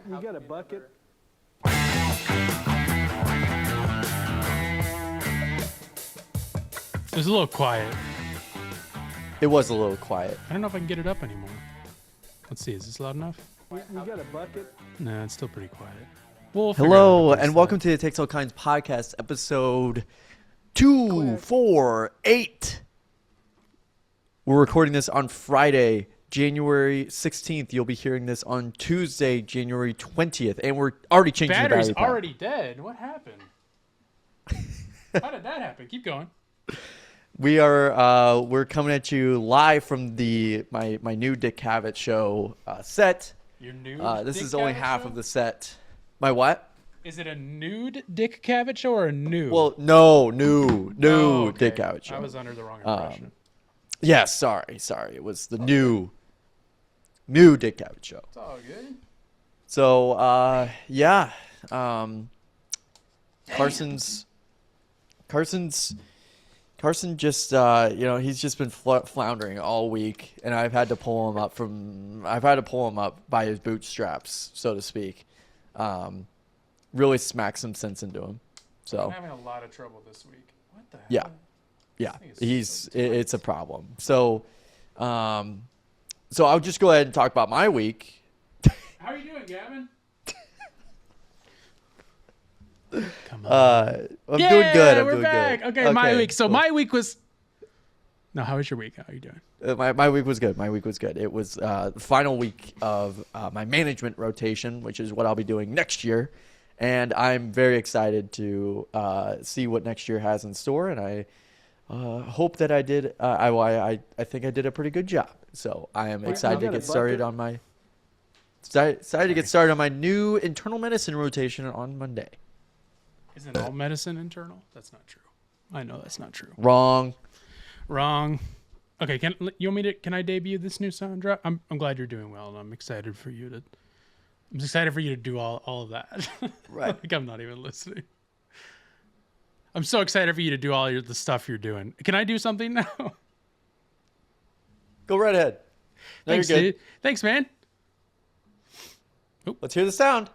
You got a bucket? It was a little quiet. It was a little quiet. I don't know if I can get it up anymore. Let's see. Is this loud enough? You got a bucket? No, it's still pretty quiet. Hello, and welcome to the Takes All Kinds podcast, episode 248. We're recording this on Friday, January 16th. You'll be hearing this on Tuesday, January 20th. And we're already changing the battery Battery's pack. already dead. What happened? How did that happen? Keep going. We're coming at you live from my new Dick Cavett show set. Your nude This Dick is only Cavett half show? of the set. My what? Is it a nude Dick Cavett show or a new? Well, no, new Oh, okay. Dick Cavett show. I was under the wrong impression. Yeah, sorry. It was the new Dick Cavett show. It's all good. So, yeah. Carson just, he's just been floundering all week, and I've had to pull him up by his bootstraps, so to speak. Really smack some sense into him. So I'm having a lot of trouble this week. What the hell? Yeah, This thing is it's a problem. So I'll just go ahead and talk about my week. How are you doing, Gavin? Come on. I'm doing good. We're back. Good. Okay, my week. So cool. my week was. No, how was your week? How are you doing? My week was good. It was the final week of my management rotation, which is what I'll be doing next year, and I'm very excited to see what next year has in store. And I hope that I did. I think I did a pretty good job. So I am excited to get started on my new internal medicine rotation on Monday. Isn't all medicine internal? That's not true. I know that's not true. Wrong. Okay, can I debut this new sound drop? I'm glad you're doing well, and I'm excited for you to do all of that. Right. Like I'm not even listening. I'm so excited for you to do all the stuff you're doing. Can I do something now? Go right ahead. No, Thanks, you're good. dude. Thanks, man. Let's hear the sound.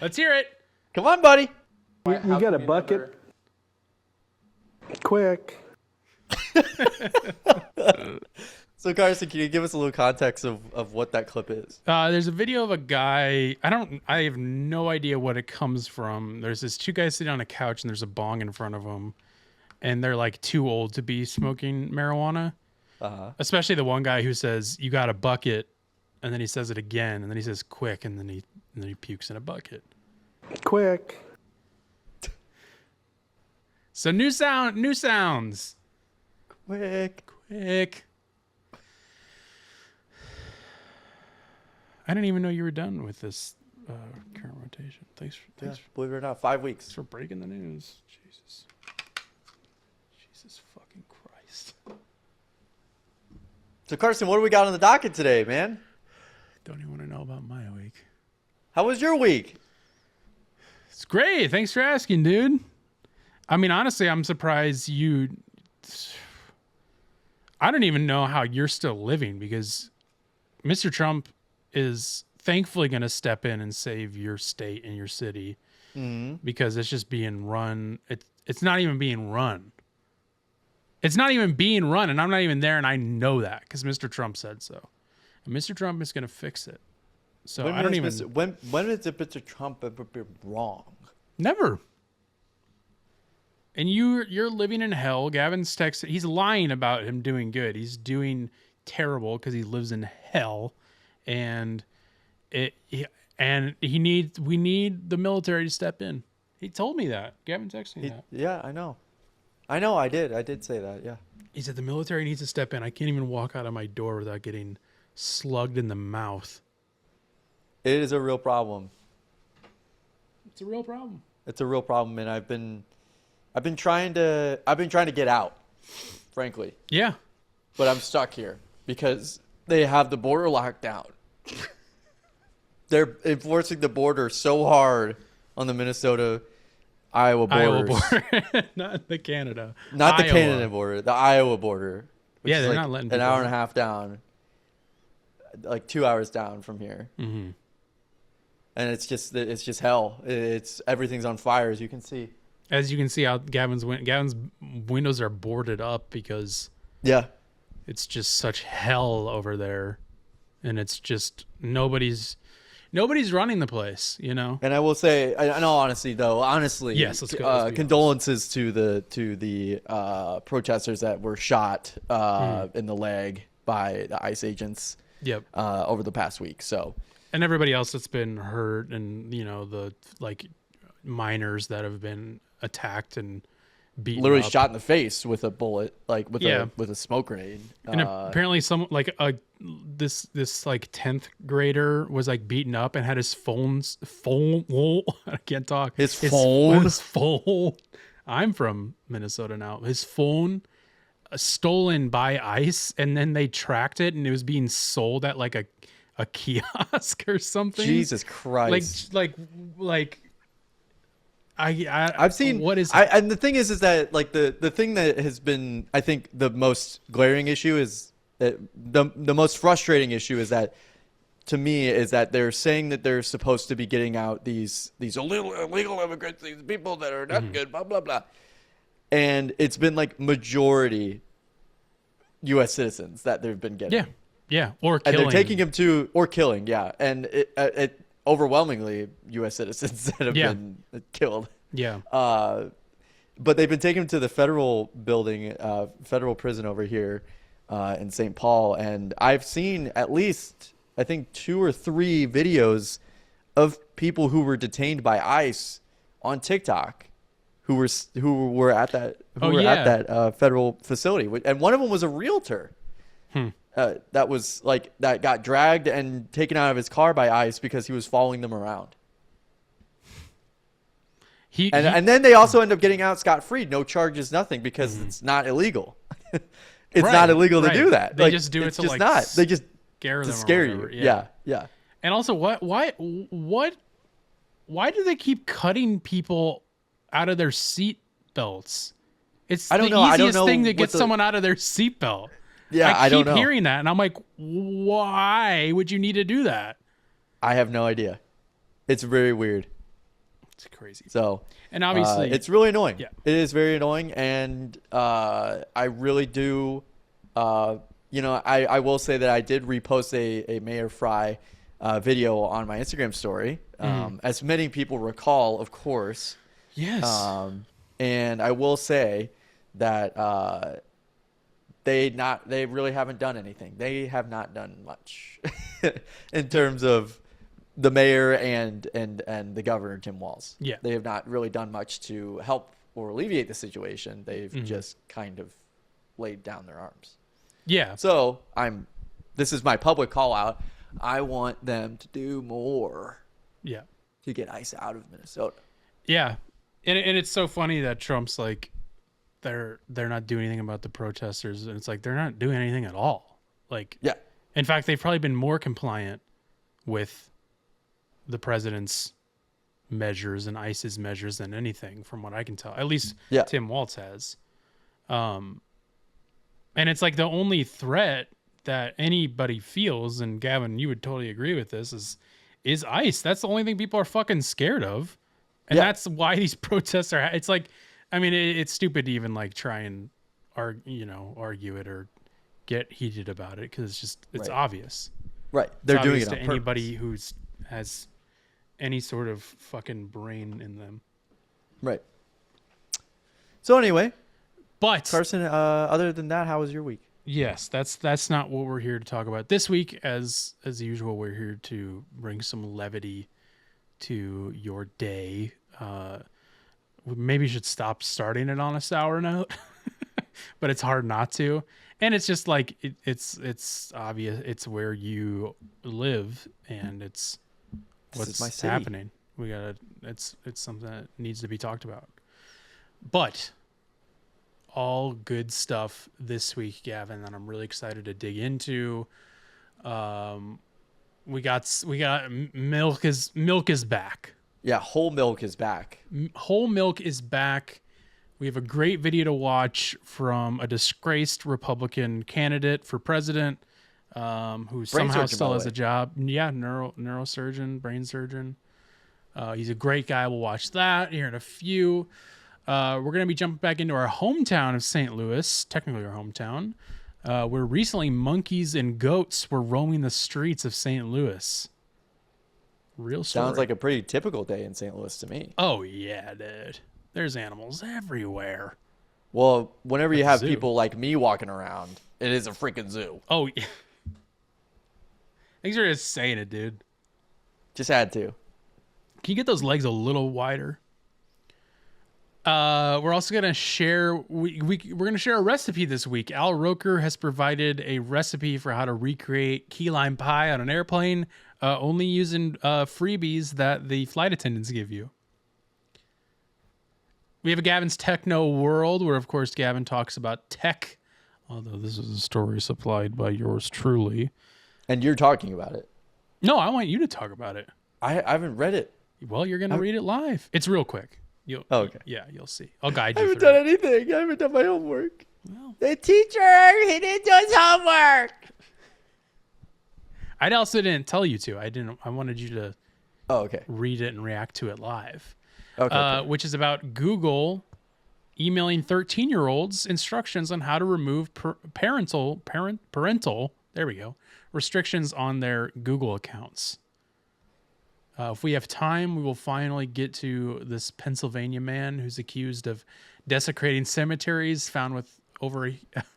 Let's hear it. Come on, buddy. You got a bucket? Quick. So, Carson, can you give us a little context of what that clip is? There's a video of a guy. I have no idea what it comes from. There's this two guys sitting on a couch and there's a bong in front of them, and they're like too old to be smoking marijuana. Especially the one guy who says, "You got a bucket," and then he says it again, and then he says, "Quick," and then he pukes in a bucket. Quick. So new sounds. Quick. I didn't even know you were done with this current rotation. Thanks Believe it or not, 5 weeks. for breaking the news. Jesus fucking Christ. So, Carson, what do we got on the docket today, man? Don't even want to know about my week. How was your week? It's great. Thanks for asking, dude. I mean, honestly, I'm surprised I don't even know how you're still living, because Mr. Trump is thankfully going to step in and save your state and your city, because it's just being run. It's not even being run. It's not even being run, and I'm not even there, and I know that because Mr. Trump said so. And Mr. Trump is going to fix it. So When I don't even. When has Mr. Trump ever been wrong? Never. And you're living in hell. Gavin's texting. He's lying about him doing good. He's doing terrible because he lives in hell, and we need the military to step in. He told me that. Gavin texted me that. Yeah, I know. I did say that. Yeah. He said the military needs to step in. I can't even walk out of my door without getting slugged in the mouth. It is a real problem. It's a real problem. It's a real problem, and I've been trying to get out, frankly. Yeah. But I'm stuck here because they have the border locked down. They're enforcing the border so hard on the Minnesota-Iowa borders. Not the Canada. Not the Iowa. Canada border, the Iowa border. Which Yeah, is they're like not letting an people hour in. and a half down. like 2 hours down from here. Mm-hmm. And it's just hell. Everything's on fire, as you can see. As you can see, out Gavin's windows are boarded up because Yeah. it's just such hell over there, and it's just nobody's running the place, you know. And I will say, in all honesty, though, Yes, let's go. Condolences to the protesters that were shot in the leg by the ICE agents. Yep. Over the past week. So. And everybody else that's been hurt, and you know the like miners that have been attacked and beaten Literally up. shot in the face with a bullet, like with a smoke grenade. And apparently some like this like 10th grader was like beaten up and had his phone I can't talk. His phone. I'm from Minnesota now. His phone stolen by ICE, and then they tracked it, and it was being sold at like a kiosk or something. Jesus Christ. Like I've seen what is and the thing is that like the thing that has been, I think, the most glaring issue is that the most frustrating issue is that, to me, is that they're saying that they're supposed to be getting out these illegal immigrants, these people that are not good, blah blah blah, and it's been like majority U.S. citizens that they've been getting. Yeah, or killing. And they're taking him to, or killing, yeah. And it overwhelmingly U.S. citizens that have been killed. Yeah. But they've been taking him to the federal building, federal prison over here in St. Paul. And I've seen at least, I think, 2 or 3 videos of people who were detained by ICE on TikTok who were at that federal facility. And one of them was a realtor. That got dragged and taken out of his car by ICE because he was following them around. And then they also end up getting out scot-free, no charges, nothing, because it's not illegal. It's not illegal to do that. They just do it to like they just scare them, scare you. Yeah. And also, why do they keep cutting people out of their seat belts? It's the easiest thing to get someone out of their seatbelt. Yeah, I don't know. keep hearing that, and I'm like, why would you need to do that? I have no idea. It's very weird. It's crazy. So, and obviously, it's really annoying. Yeah. It is very annoying, and I really do. I will say that I did repost a Mayor Fry video on my Instagram story, as many people recall, of course. Yes. And I will say that they really haven't done anything. They have not done much in terms of the mayor and the governor, Tim Walz. Yeah. They have not really done much to help or alleviate the situation. They've just kind of laid down their arms. Yeah. So this is my public call out. I want them to do more. Yeah. To get ICE out of Minnesota. Yeah. And it's so funny that Trump's like, they're not doing anything about the protesters, and it's like they're not doing anything at all. Like, yeah. In fact, they've probably been more compliant with the president's measures and ICE's measures than anything, from what I can tell. At least Tim Walz has. And it's like the only threat that anybody feels, and Gavin, you would totally agree with this, is ICE. That's the only thing people are fucking scared of. And that's why these protests are. It's like, I mean, it's stupid to even like try and argue it or get heated about it, because it's obvious. Right. They're doing it to on purpose. Anybody has any sort of fucking brain in them. Right. So anyway, but Carson, other than that, how was your week? Yes, that's not what we're here to talk about this week. As usual, we're here to bring some levity to your day. We maybe should stop starting it on a sour note, but it's hard not to. And it's just like it's obvious. It's where you live, and it's what's happening. We gotta. It's something that needs to be talked about. But all good stuff this week, Gavin, that I'm really excited to dig into. We got milk is back. Yeah, whole milk is back. Whole milk is back. We have a great video to watch from a disgraced Republican candidate for president. who Brain somehow surgeon, by still the has way. a job. Yeah, neurosurgeon, brain surgeon. He's a great guy. We'll watch that here in a few. We're going to be jumping back into our hometown of St. Louis, technically our hometown, where recently monkeys and goats were roaming the streets of St. Louis. Real story. Sounds like a pretty typical day in St. Louis to me. Oh, yeah, dude. There's animals everywhere. Well, whenever you Like a have zoo. people like me walking around, it is a freaking zoo. Oh, yeah. Thanks for just saying it, dude. Just had to. Can you get those legs a little wider? We're also gonna share. We're gonna share a recipe this week. Al Roker has provided a recipe for how to recreate key lime pie on an airplane, only using freebies that the flight attendants give you. We have a Gavin's Techno World, where of course Gavin talks about tech. Although this is a story supplied by yours truly. And you're talking about it. No, I want you to talk about it. I haven't read it. Well, you're gonna read it live. It's real quick. Oh, okay. Yeah, you'll see. I'll guide I you haven't through done it. anything. I haven't done my homework. Well. The teacher, he didn't do his homework. I also didn't tell you to. I wanted you to Oh, okay. read it and react to it live. Okay. Which is about Google emailing 13-year-olds instructions on how to remove parental there we go, restrictions on their Google accounts. If we have time, we will finally get to this Pennsylvania man who's accused of desecrating cemeteries found with over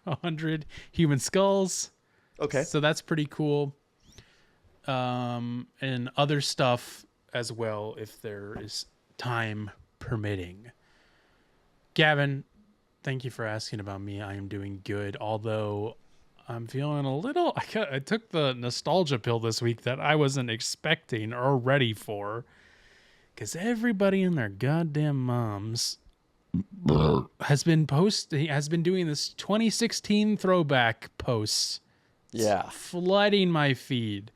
100 human skulls. Okay. So that's pretty cool. And other stuff as well, if there is time permitting. Gavin, thank you for asking about me. I am doing good, although I'm feeling a little... I took the nostalgia pill this week that I wasn't expecting or ready for, because everybody and their goddamn moms has been doing this 2016 throwback posts. Yeah. Flooding my feed.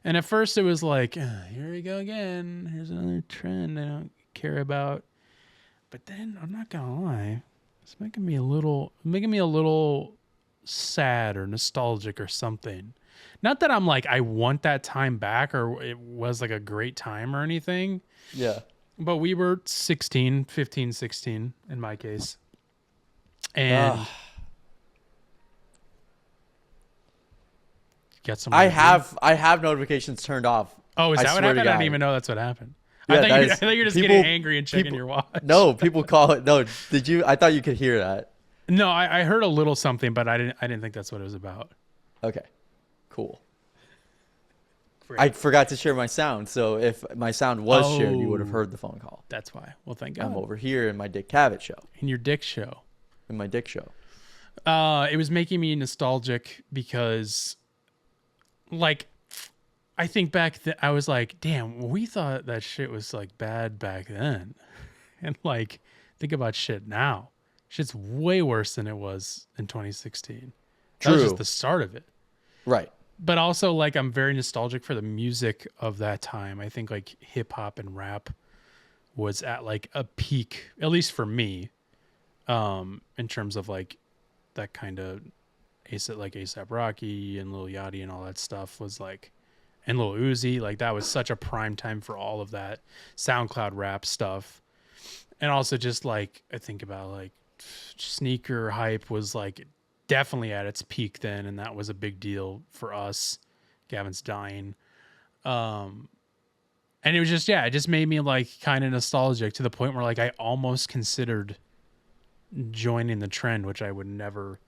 And at first it was like, here we go again. Here's another trend I don't care about. But then I'm not gonna lie, it's making me a little sad or nostalgic or something. Not that I'm like I want that time back or it was like a great time or anything. Yeah. But we were 15, 16 in my case. And got some I have notifications turned off. Oh, is I that what swear to happened? I God. didn't even know that's what happened. Yeah, I thought you were just getting angry and checking people- your watch. No, people call it. No, did you? I thought you could hear that. No, I heard a little something, but I didn't think that's what it was about. Okay, cool. I forgot to share my sound, so if my sound was shared, you would have heard the phone call. That's why. Well, thank God. I'm over here in my Dick Cavett show. In your dick show. In my Dick show. It was making me nostalgic because, like, I think back that I was like, damn, we thought that shit was like bad back then. And like, think about shit now. Shit's way worse than it was in 2016. That was True. just the start of it. Right. But also, like, I'm very nostalgic for the music of that time. I think like hip hop and rap was at like a peak, at least for me, in terms of like that kind of ASAP Rocky and Lil Yachty and all that stuff was like, and Lil Uzi, like that was such a prime time for all of that SoundCloud rap stuff. And also just like, I think about like sneaker hype was like definitely at its peak then. And that was a big deal for us. Gavin's dying. And it was just, it just made me like kind of nostalgic to the point where like I almost considered joining the trend, which I would never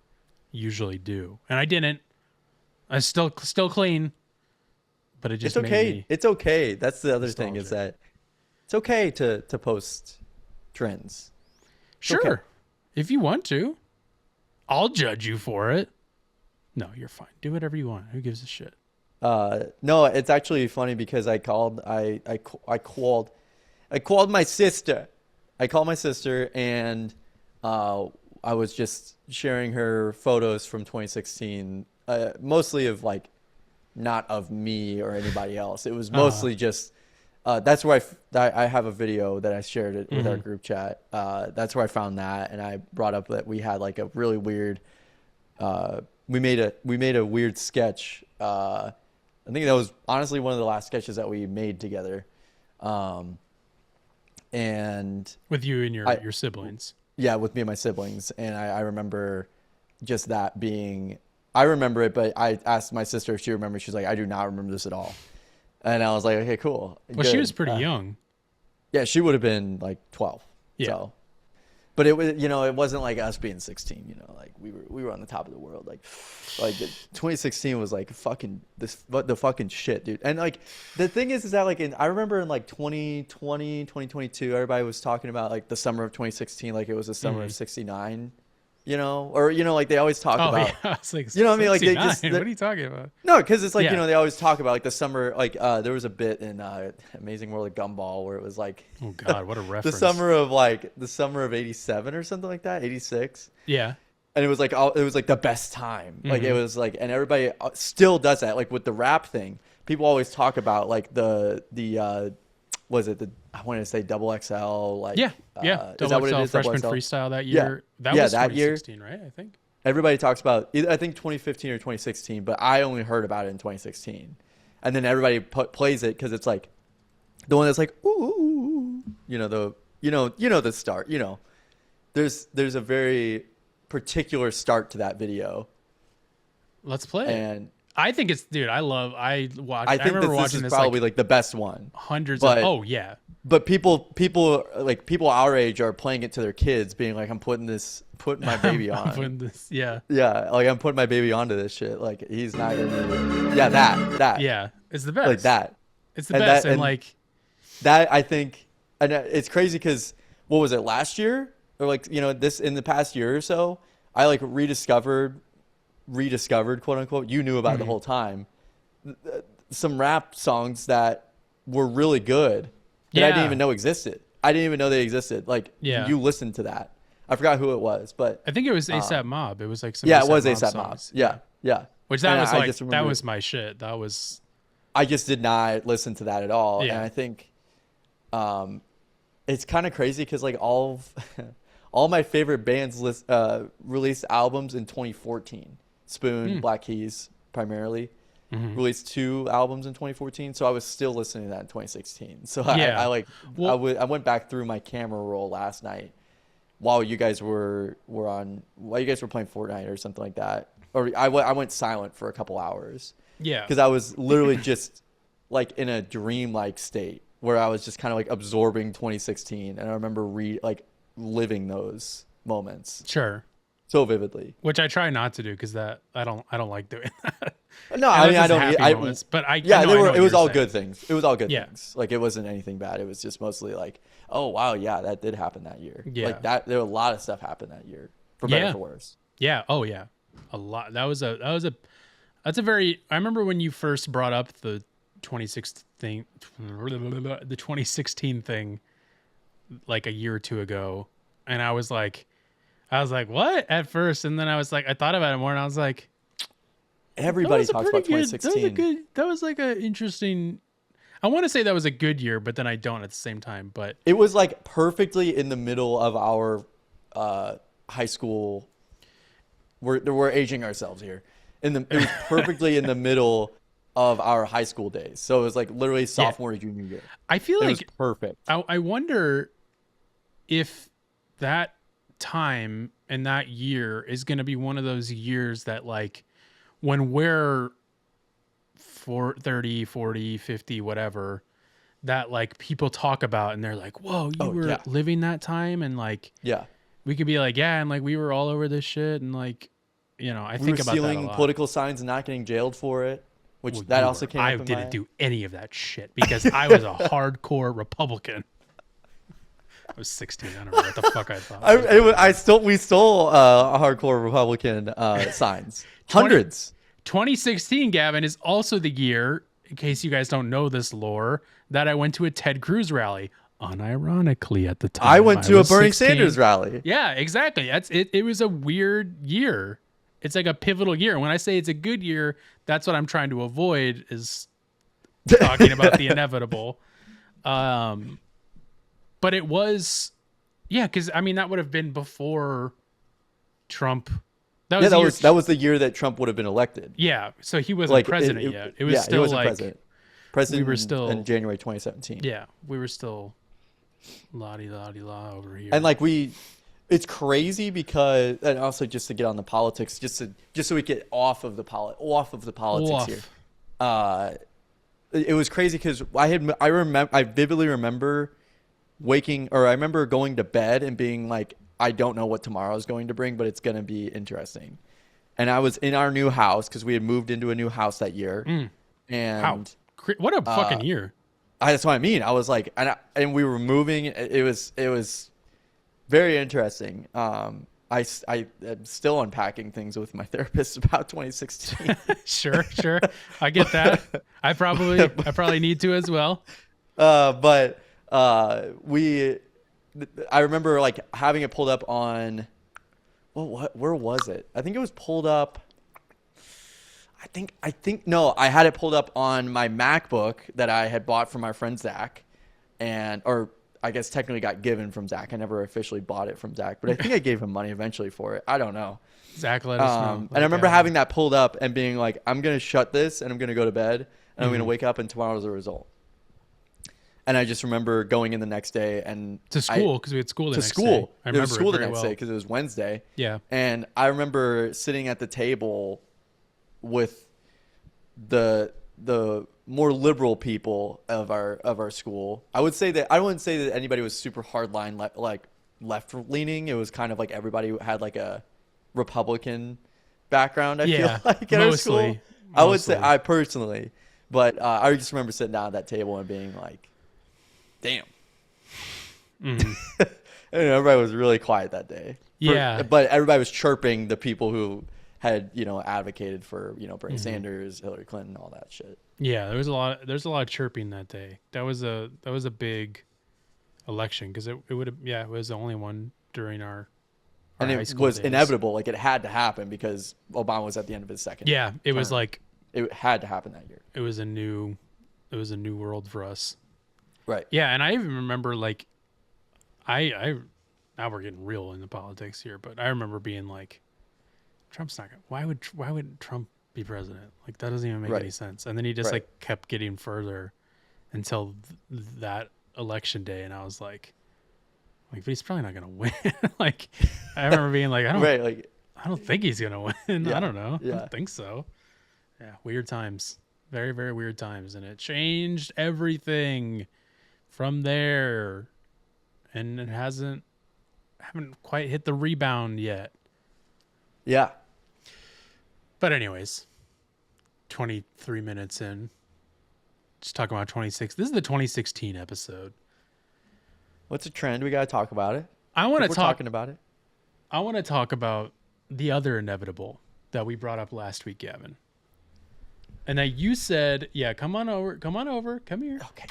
usually do. And I didn't. I still clean. But it just It's okay. made me It's okay. That's the other thing is nostalgic. that it's okay to post trends. Sure. okay. If you want to. I'll judge you for it. No, you're fine. Do whatever you want. Who gives a shit? No, it's actually funny because I called my sister. I called my sister and I was just sharing her photos from 2016, mostly of like not of me or anybody else. It was mostly just that's where I have a video that I shared it with our group chat. That's where I found that, and I brought up that we had like a really weird we made a weird sketch I think that was honestly one of the last sketches that we made together. And with you and your siblings. Yeah, with me and my siblings. And I remember just that being, I remember it, but I asked my sister if she remembered. She's like, I do not remember this at all. And I was like, okay, cool. Well, she was pretty young. Yeah, she would have been like 12. Yeah. So. But it was, it wasn't like us being 16, like we were on the top of the world. Like 2016 was like the fucking shit, dude. And like the thing is that like I remember in like 2020, 2022, everybody was talking about like the summer of 2016, like it was the summer of 69, or like they always talk about. Yeah. It's like, what I mean? Like what are you talking about? No, because it's like they always talk about like the summer. Like there was a bit in Amazing World of Gumball where it was like, oh god, what a reference! the summer of '87 or something like that, '86. Yeah, and it was like the best time. Like it was like, and everybody still does that. Like with the rap thing, people always talk about like the I wanted to say double XL. Like yeah. Is that what it is? Freshman XL? freestyle that year. Yeah. That was that 2016, year, right? I think. Everybody talks about I think 2015 or 2016, but I only heard about it in 2016. And then everybody plays it because it's like the one that's like ooh, the start. There's a very particular start to that video. Let's play it. And I think it's, dude. I remember this watching is this probably like the best one. Hundreds but, of. Oh yeah. But people our age are playing it to their kids, being like, I'm putting my baby on. Yeah. Yeah, like I'm putting my baby onto this shit. Like he's not gonna. Yeah, that. Yeah, it's the best. Like that. It's the best, and like that. I think, and it's crazy because what was it last year or like this in the past year or so? I like rediscovered quote unquote. You knew about the whole time. Some rap songs that were really good that I didn't even know existed. I didn't even know they existed. Like you listened to that. I forgot who it was, but I think it was ASAP Mob. It was like some it was ASAP ASAP Mob. Yeah. Which that was my shit. That was. I just did not listen to that at all, and I think, it's kind of crazy because like all my favorite bands released albums in 2014. Spoon, Black Keys, primarily. Released 2 albums in 2014, so I was still listening to that in 2016. So I went back through my camera roll last night while you guys were playing Fortnite or something like that, or I went silent for a couple hours. Yeah, because I was literally just like in a dream-like state where I was just kind of like absorbing 2016, and I remember living those moments. Sure. So vividly, which I try not to do because that I don't like doing that. No, I mean I don't. It was all good things. It was all good things. Like it wasn't anything bad. It was just mostly like, oh wow, yeah, that did happen that year. Yeah, like that. There were a lot of stuff happened that year, for better or for worse. Yeah. Oh yeah, a lot. That's a very. I remember when you first brought up the 2016 thing, like a year or two ago, and I was like, what at first? And then I thought about it more and I was like, everybody talks about 2016. That was like an interesting, I want to say that was a good year, but then I don't at the same time. But it was like perfectly in the middle of our high school. We're aging ourselves here. It was perfectly in the middle of our high school days. So it was like literally sophomore, junior year. I feel like it was perfect. I wonder if that time and that year is going to be one of those years that like when we're 30, 40, 50, whatever, that like people talk about and they're like, whoa, you were living that time. And like, we could be like, yeah. And like, we were all over this shit. And like, I think about that a lot. Stealing political signs and not getting jailed for it, which that also came up in my... I didn't do any of that shit because I was a hardcore Republican. I was 16. I don't know what the fuck I thought. We stole hardcore Republican signs. Hundreds. 2016, Gavin, is also the year, in case you guys don't know this lore, that I went to a Ted Cruz rally. Unironically, at the time, I went to a Bernie 16. Sanders rally. Yeah, exactly. That's it. It was a weird year. It's like a pivotal year. When I say it's a good year, that's what I'm trying to avoid is talking about the inevitable. But it was, because I mean that would have been before Trump That was the year- that was the year that Trump would have been elected. Yeah, so he wasn't Like president yet. It was yeah, still he wasn't like president. President we were still in January 2017. Yeah, we were still la-di-la-di-la over here. And like it's crazy because, and also just to get on the politics, just so we get off of the politics here. It was crazy because I vividly remember I remember going to bed and being like, I don't know what tomorrow is going to bring, but it's going to be interesting. And I was in our new house because we had moved into a new house that year. And what a fucking year. That's what I mean. I was like, and we were moving. It was very interesting. I am still unpacking things with my therapist about 2016. Sure. I get that. I probably need to as well. But I remember like having it pulled up on, where was it? I think it was pulled up. No, I had it pulled up on my MacBook that I had bought from our friend Zach, or I guess technically got given from Zach. I never officially bought it from Zach, but I think I gave him money eventually for it. I don't know. Zach let us know. And I remember having that pulled up and being like, I'm going to shut this and I'm going to go to bed and I'm going to wake up and tomorrow's the result. And I just remember going in the next day and to school because we had school the next day. I remember it was school the next day because it was Wednesday. Yeah. And I remember sitting at the table with the more liberal people of our school. I wouldn't say that anybody was super hardline like left leaning. It was kind of like everybody had like a Republican background. I feel like at our school. I would say I personally, but I just remember sitting down at that table and being like, damn. And everybody was really quiet that day. But everybody was chirping the people who had, advocated for, Bernie Sanders, Hillary Clinton, all that shit. Yeah, there's a lot of chirping that day. That was a big election because it was the only one during our and high it school was days. Inevitable. Like it had to happen because Obama was at the end of his second. Yeah, it was like it had to happen that year. It was a new world for us. Right. Yeah, and I even remember like I now we're getting real in the politics here, but I remember being like, Trump's not gonna why would Trump be president? Like that doesn't even make any sense. And then he just like kept getting further until that election day, and I was like, but he's probably not gonna win. Like I remember being like, I don't think he's gonna win. Yeah. I don't know. Yeah. I don't think so. Yeah, weird times. Very, very weird times, and it changed everything from there, and it haven't quite hit the rebound yet. Yeah. But anyways, 23 minutes in, just talking about 26. This is the 2016 episode. What's a trend? We got to talk about it. We're talking about it. I want to talk about the other inevitable that we brought up last week, Gavin. And that you said, yeah, come on over, come here. Okay.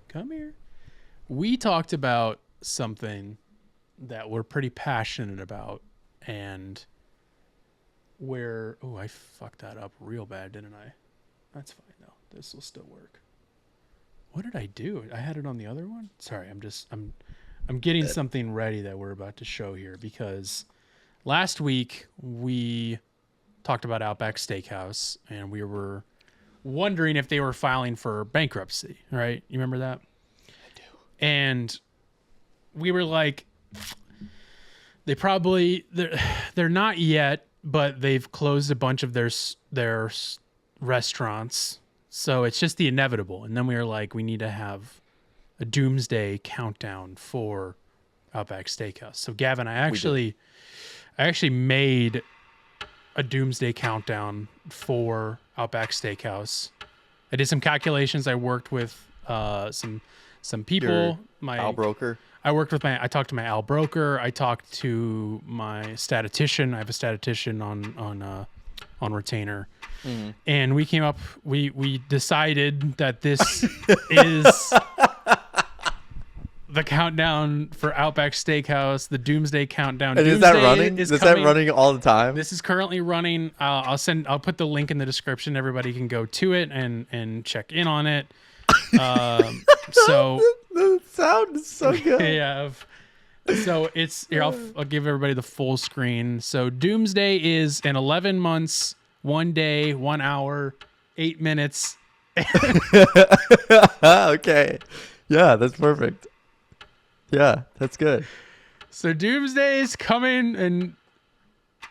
Come here. We talked about something that we're pretty passionate about, and I fucked that up real bad, didn't I? That's fine though. This will still work. What did I do? I had it on the other one? Sorry, I'm getting something ready that we're about to show here, because last week we talked about Outback Steakhouse, and we were wondering if they were filing for bankruptcy, right? You remember that? I do. And we were like, they're not yet, but they've closed a bunch of their restaurants, so it's just the inevitable. And then we were like, we need to have a doomsday countdown for Outback Steakhouse. So Gavin, I actually made a doomsday countdown for Outback Steakhouse. I did some calculations. I worked with some people. Al Broker. I talked to my Al Broker. I talked to my statistician. I have a statistician on retainer. Mm-hmm. And we came up, we decided that this is the countdown for Outback Steakhouse, the Doomsday Countdown. And Doomsday is that running? Is that running all the time? This is currently running. I'll put the link in the description. Everybody can go to it and check in on it. So the sound is so good. So it's here. I'll give everybody the full screen. So Doomsday is in 11 months, 1 day, 1 hour, 8 minutes. Okay. Yeah, that's perfect. Yeah, that's good. So Doomsday is coming, and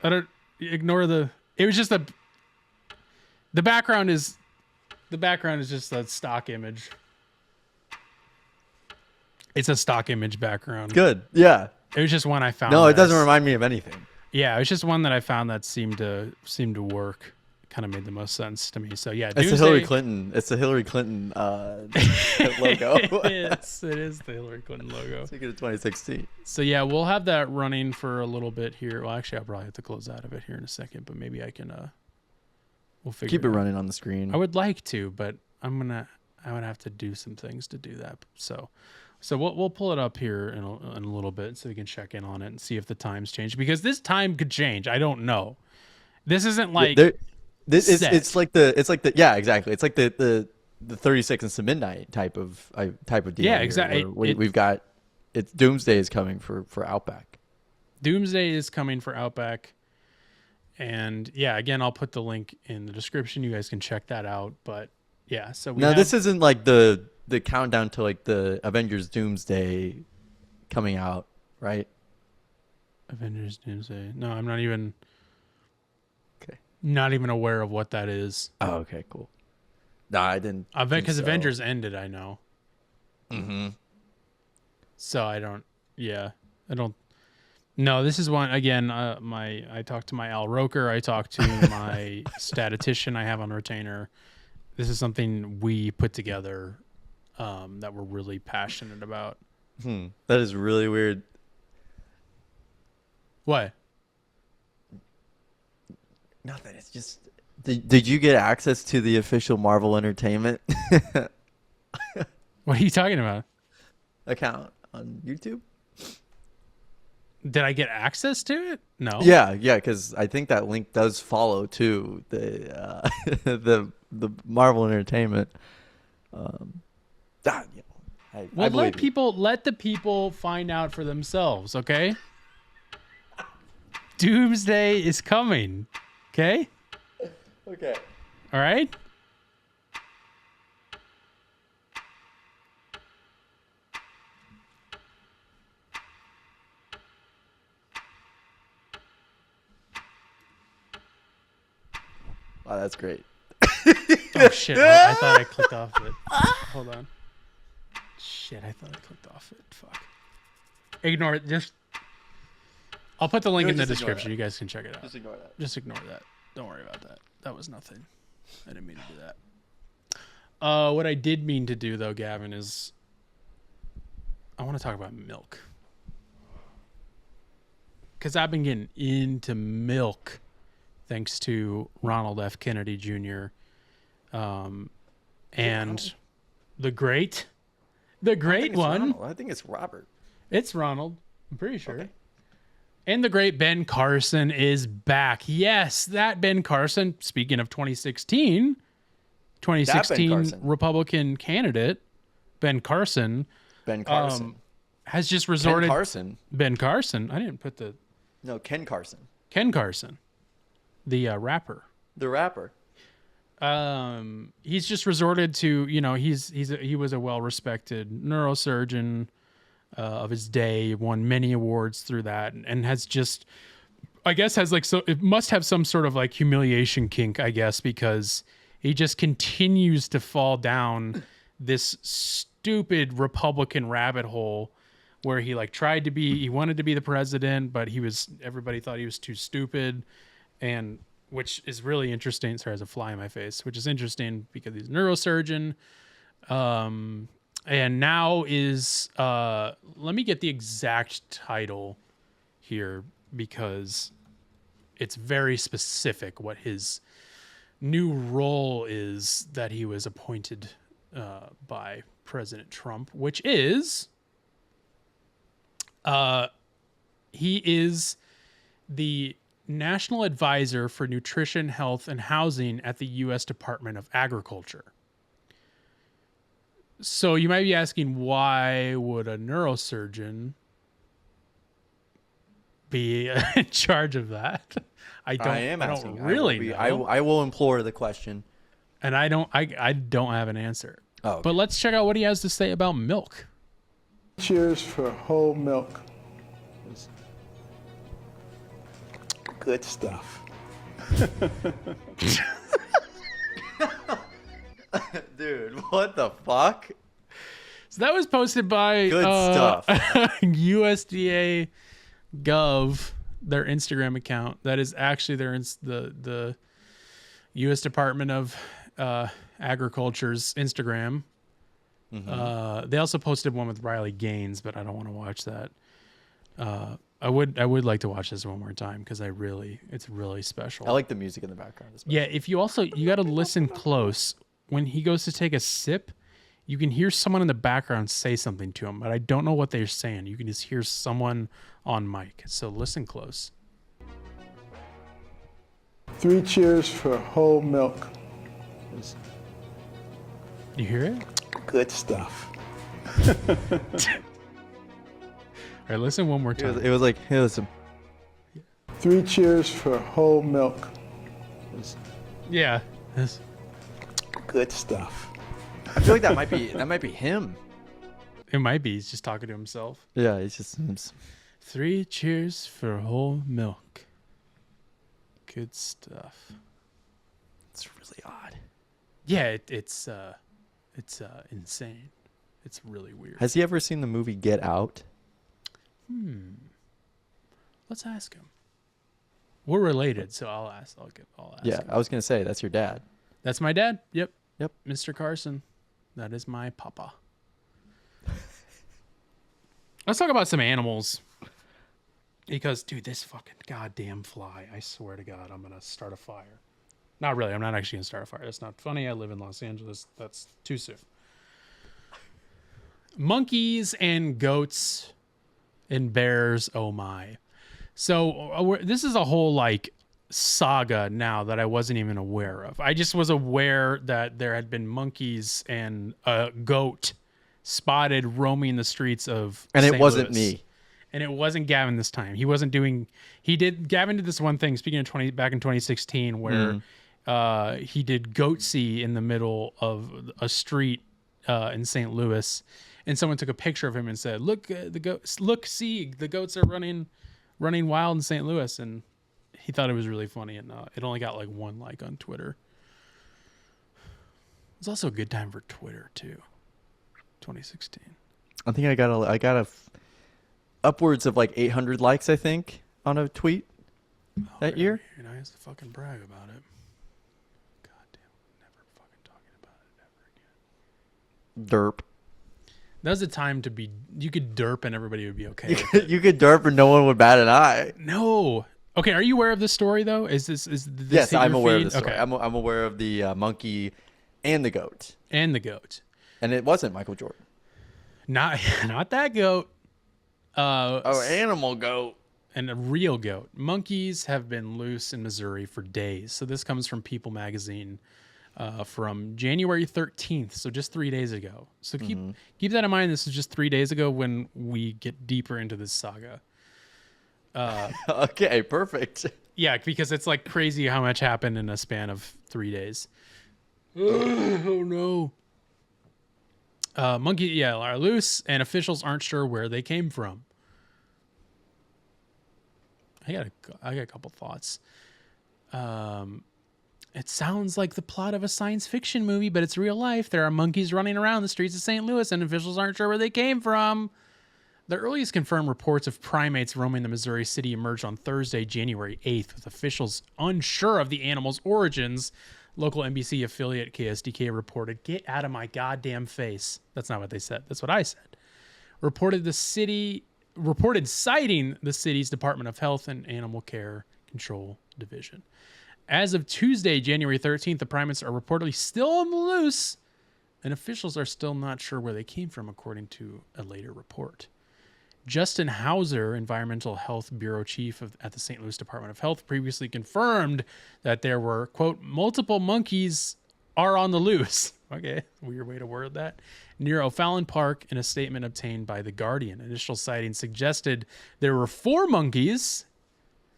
I don't ignore the. It was just the background is just a stock image. It's a stock image background. Good. Yeah. It was just one I found. No, it doesn't remind me of anything. Yeah, it was just one that I found that seemed to work. Kind of made the most sense to me. So yeah, It's the Hillary Clinton. It's the Hillary Clinton logo. It is the Hillary Clinton logo. Speaking of 2016. So yeah, we'll have that running for a little bit here. Well, actually, I'll probably have to close out of it here in a second, but maybe I can. We'll figure. Keep it out. running on the screen. I would like to, but I would have to do some things to do that. So we'll pull it up here in a little bit so we can check in on it and see if the times change, because this time could change. I don't know. This isn't like it's like the yeah, exactly. It's like the 30 seconds to midnight type of deal. Yeah, exactly. We've got it's Doomsday is coming for Outback. Doomsday is coming for Outback. And yeah, again, I'll put the link in the description. You guys can check that out. But yeah, so this isn't like the countdown to like the Avengers Doomsday coming out, right? Avengers Doomsday. No, I'm not even aware of what that is. Oh, okay, cool. No, I didn't. Because Avengers ended, I know. Mm-hmm. So I don't. No, this is one again. I talked to my Al Roker. I talked to my statistician I have on retainer. This is something we put together that we're really passionate about. That is really weird. What? Nothing. It's just. Did you get access to the official Marvel Entertainment What are you talking about? account on YouTube? Did I get access to it? No. Yeah, because I think that link does follow to the the Marvel Entertainment. I let the people find out for themselves, okay? Doomsday is coming, okay? Okay. All right? Wow, that's great. Oh, shit. I thought I clicked off it. Hold on. Shit, I thought I clicked off it. Fuck. Ignore it. I'll put the link in the description. You guys can check it out. Just ignore that. Don't worry about that. That was nothing. I didn't mean to do that. What I did mean to do, though, Gavin, is I want to talk about milk. Because I've been getting into milk thanks to Ronald F. Kennedy Jr. And the great one. I think it's Robert. It's Ronald. I'm pretty sure. Okay. And the great Ben Carson is back. Yes, that Ben Carson, speaking of 2016 Republican candidate, Ben Carson. Has just resorted. Ben Carson. I didn't put the. No, Ken Carson. Ken Carson, the rapper. The rapper. He's just resorted to, he was a well-respected neurosurgeon of his day, won many awards through that, and has just, I guess, it must have some sort of like humiliation kink, I guess, because he just continues to fall down this stupid Republican rabbit hole where he he wanted to be the president, but everybody thought he was too stupid, and which is really interesting. Sorry, there's a fly in my face, which is interesting because he's a neurosurgeon. And now is, let me get the exact title here because it's very specific what his new role is that he was appointed by President Trump, which is, he is the National Advisor for Nutrition, Health, and Housing at the U.S. Department of Agriculture. So you might be asking, why would a neurosurgeon be in charge of that. I don't. I am I asking. don't really know. I will implore the question. And I don't have an answer. Oh, okay. But let's check out what he has to say about milk. Cheers for whole milk. Good stuff. Dude, what the fuck? So that was posted by Good stuff. USDA Gov, their Instagram account. That is actually the U.S. Department of Agriculture's Instagram. Mm-hmm. They also posted one with Riley Gaines, but I don't want to watch that. I would like to watch this one more time because it's really special. I like the music in the background as well. Yeah, if you got to listen close when he goes to take a sip, you can hear someone in the background say something to him, but I don't know what they're saying. You can just hear someone on mic. So listen close. 3 cheers for whole milk. You hear it? Good stuff. All right, listen one more time. It was like, hey, listen. 3 cheers for whole milk. Yeah. This- Good stuff. I feel like that might be him. It might be. He's just talking to himself. Yeah, it's just 3 cheers for whole milk. Good stuff. it's really odd. Yeah, it's insane. It's really weird. Has he ever seen the movie Get Out? Let's ask him. We're related, so I'll ask. I'll ask. Yeah, him. I was gonna say that's your dad. That's my dad. Yep. Yep. Mr. Carson. That is my papa. Let's talk about some animals. Because, dude, this fucking goddamn fly, I swear to God, I'm going to start a fire. Not really. I'm not actually going to start a fire. That's not funny. I live in Los Angeles. That's too soon. Monkeys and goats and bears, oh my. So this is a whole, like, saga now that I wasn't even aware of. I just was aware that there had been monkeys and a goat spotted roaming the streets of And St. it wasn't Louis. me. And it wasn't Gavin this time. He wasn't doing. Gavin did this one thing. Speaking of back in 2016, where he did goatsy in the middle of a street in St. Louis, and someone took a picture of him and said, "Look, the goats! Look, see, the goats are running wild in St. Louis." And he thought it was really funny, and it only got like 1 like on Twitter. It's also a good time for Twitter too. 2016. I think I got upwards of like 800 likes, I think, on a tweet that year. You're nice to fucking brag about it. God damn, never fucking talking about it ever again. Derp. That was a time to be. You could derp and everybody would be okay. with it. You could derp and no one would bat an eye. No. Okay, are you aware of this story though? Is this Yes, in I'm your aware feed? of this story. Okay. I'm aware of the monkey and the goat. And the goat. And it wasn't Michael Jordan. Not that goat. Animal goat. And a real goat. Monkeys have been loose in Missouri for days. So this comes from People Magazine from January 13th. So just 3 days ago. So keep that in mind. This is just 3 days ago when we get deeper into this saga. Okay, perfect. Yeah, because it's like crazy how much happened in a span of 3 days. Oh no. Monkey, are loose, and officials aren't sure where they came from. I got a couple thoughts. It sounds like the plot of a science fiction movie, but it's real life. There are monkeys running around the streets of St. Louis, and officials aren't sure where they came from. The earliest confirmed reports of primates roaming the Missouri city emerged on Thursday, January 8th, with officials unsure of the animals' origins. Local NBC affiliate KSDK reported, "Get out of my goddamn face." That's not what they said. That's what I said. Reported citing the city's Department of Health and Animal Care Control Division. As of Tuesday, January 13th, the primates are reportedly still on the loose, and officials are still not sure where they came from, according to a later report. Justin Hauser, Environmental Health Bureau Chief at the St. Louis Department of Health, previously confirmed that there were, quote, multiple monkeys are on the loose. Okay, weird way to word that. Near O'Fallon Park, in a statement obtained by The Guardian, initial sightings suggested there were 4 monkeys,